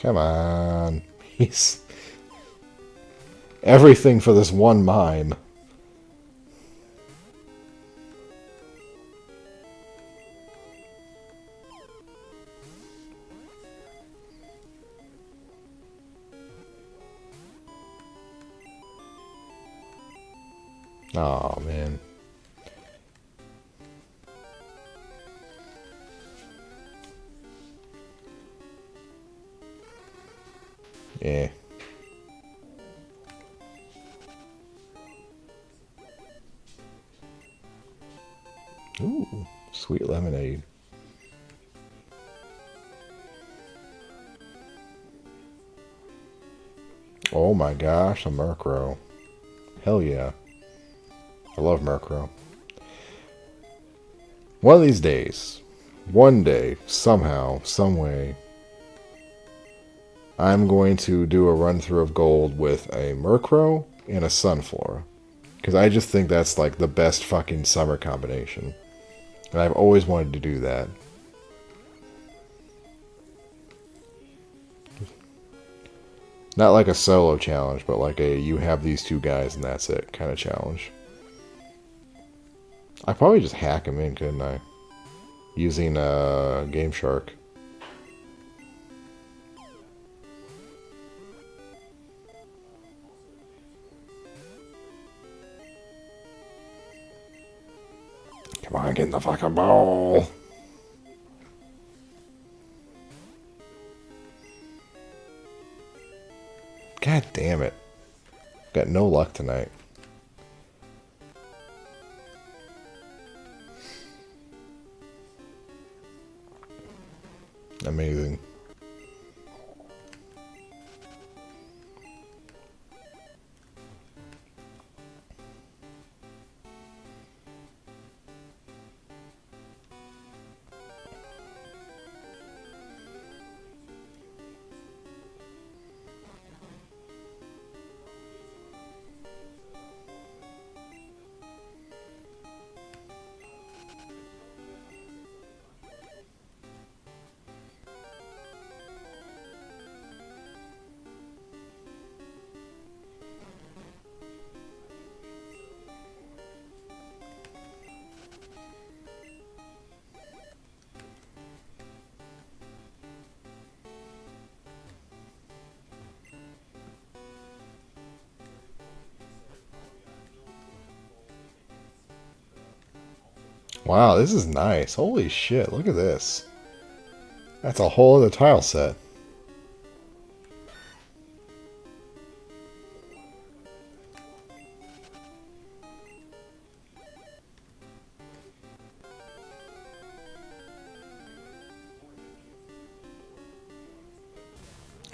Come on. He's everything for this one mime. Oh man. Yeah. Ooh, sweet lemonade. Oh my gosh, a Murkrow. Hell yeah. I love Murkrow. One of these days, one day, somehow, some way, I'm going to do a run through of gold with a Murkrow and a Sunflora. Because I just think that's like the best fucking summer combination. And I've always wanted to do that. Not like a solo challenge, but like a you have these two guys and that's it kind of challenge. I probably just hack him in, couldn't I? Using Game Shark. Come on, get in the fucking bowl. God damn it. Got no luck tonight. Amazing. Wow, this is nice. Holy shit, look at this. That's a whole other tile set.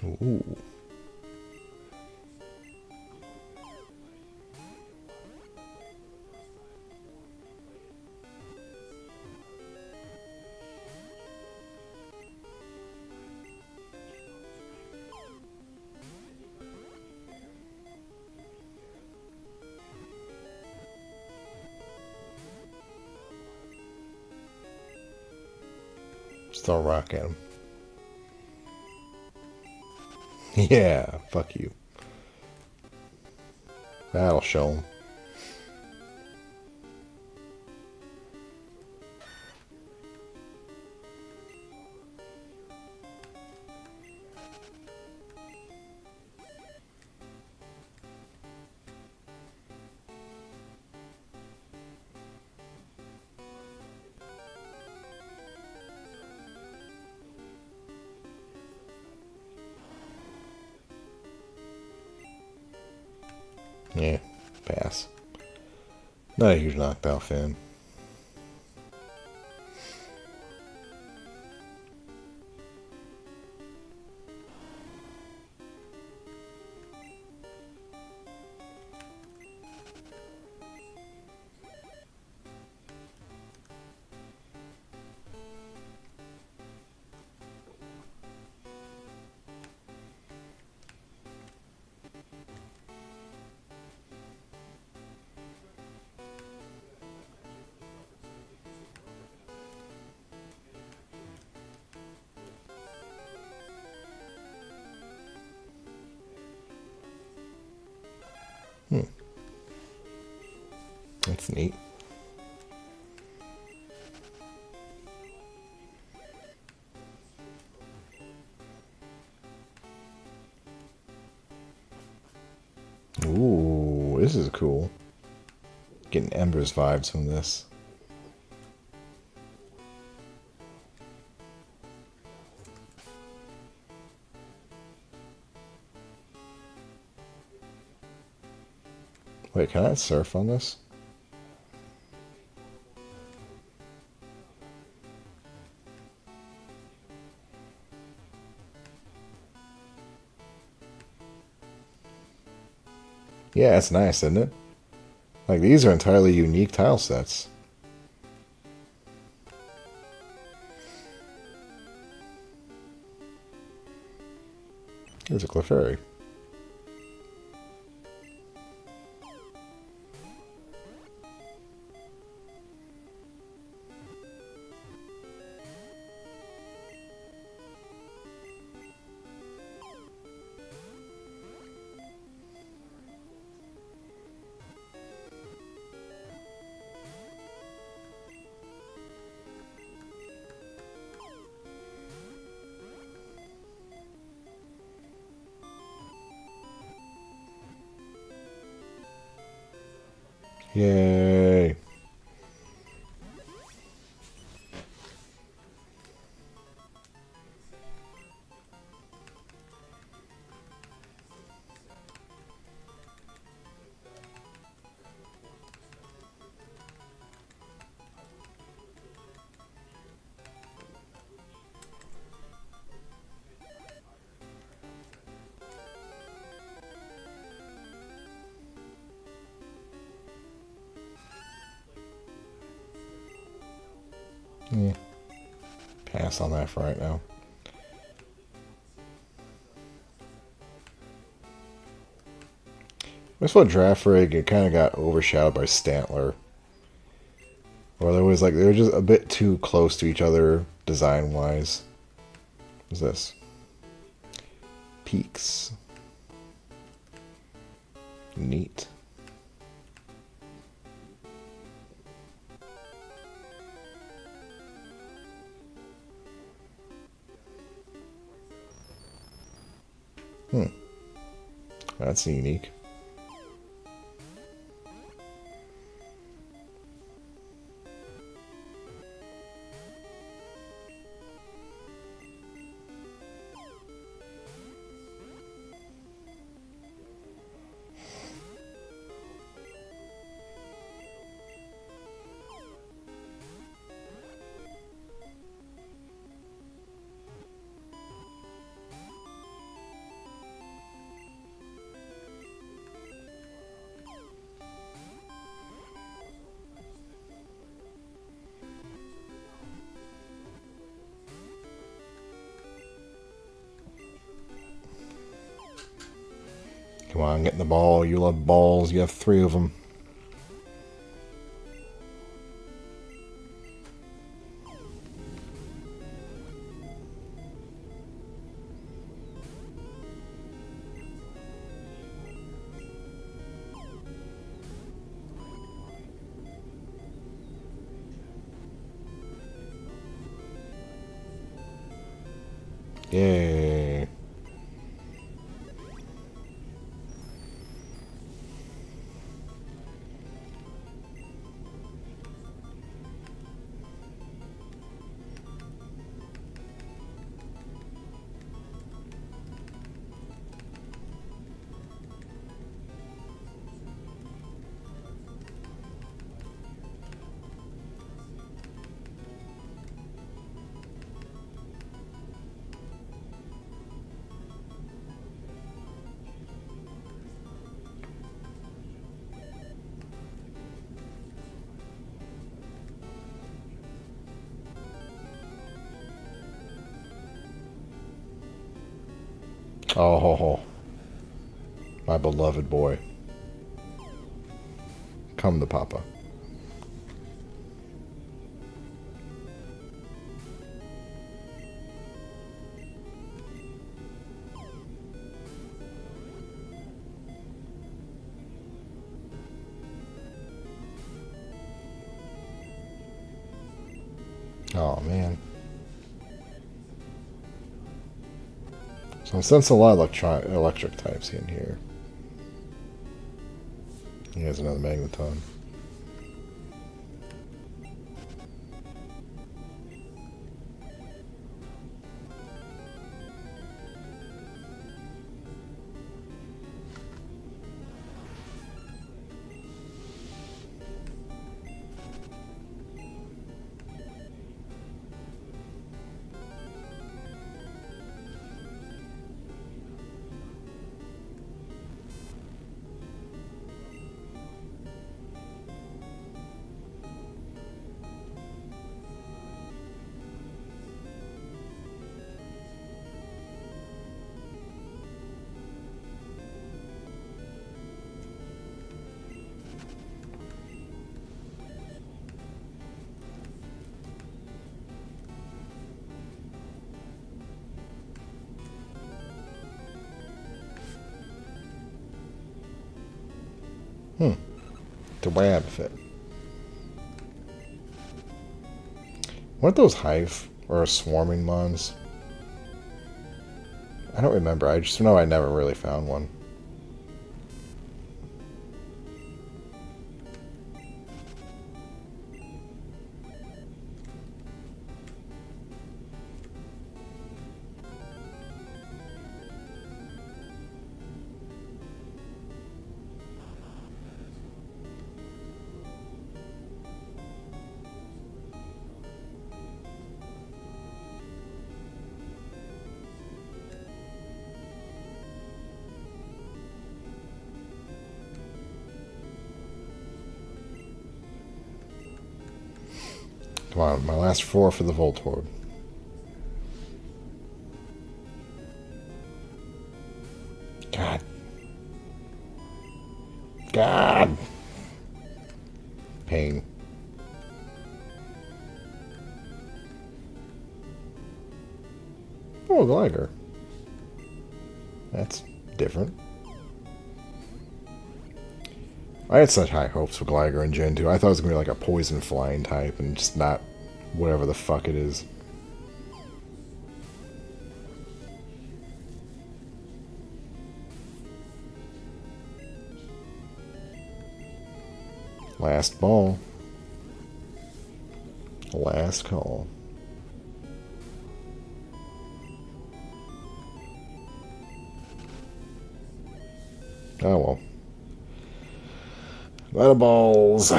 Ooh. Just throw a rock at him. Yeah, fuck you. That'll show him. Yeah, pass. Not a huge knockdown fan. That's neat. Ooh, this is cool. Getting Ember's vibes from this. Wait, can I surf on this? Yeah, it's nice, isn't it? Like, these are entirely unique tile sets. Here's a Clefairy. Yay. Yeah. Pass on that for right now. This one draft rig, it kind of got overshadowed by Stantler. Or there was like, they were just a bit too close to each other design wise. What's this? Peaks. Neat. That's unique. Come on, get in the ball. You love balls. You have 3 of them. Yay. Oh, ho, ho. My beloved boy. Come to Papa. Oh, man. So I'm sensing a lot of electric types in here. Here's another magneton. The rabbit. Weren't those hive or swarming mons? I don't remember. I just know I never really found one. Come on, my last 4 for the Voltorb. God. God. Pain. Oh, a glider. That's different. I had such high hopes for Gligar in Gen 2. I thought it was going to be like a poison flying type and just not whatever the fuck it is. Last ball. Last call. Oh well. Lot of balls.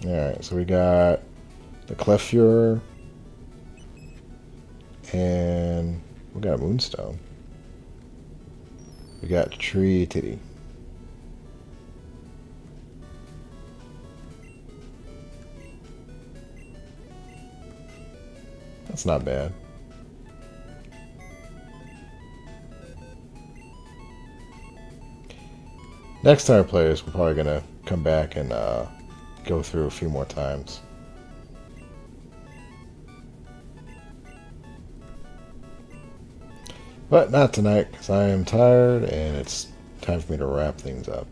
Alright, so we got the Clefure. And we got a Moonstone. We got Tree Titty. That's not bad. Next time I play this, we're probably gonna come back and go through a few more times. But not tonight, because I am tired and it's time for me to wrap things up.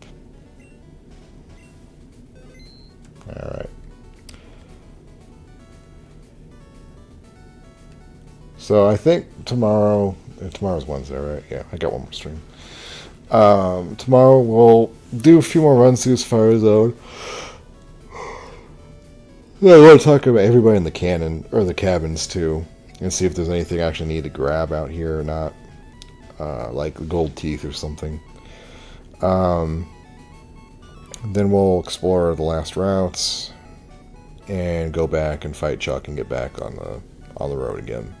Alright. So I think tomorrow's Wednesday, right? Yeah, I got one more stream. Tomorrow we'll do a few more runs through this fire zone. Yeah, I want to talk about everybody in the cannon, or the cabins too, and see if there's anything I actually need to grab out here or not. Like gold teeth or something. Then we'll explore the last routes and go back and fight Chuck and get back on the road again.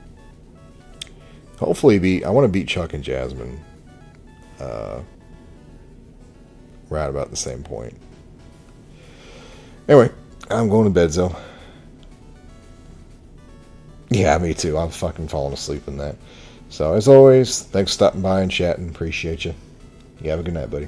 Hopefully I want to beat Chuck and Jasmine right about the same point. Anyway, I'm going to bed, Zoe. Yeah, me too. I'm fucking falling asleep in that. So, as always, thanks for stopping by and chatting. Appreciate you. You have a good night, buddy.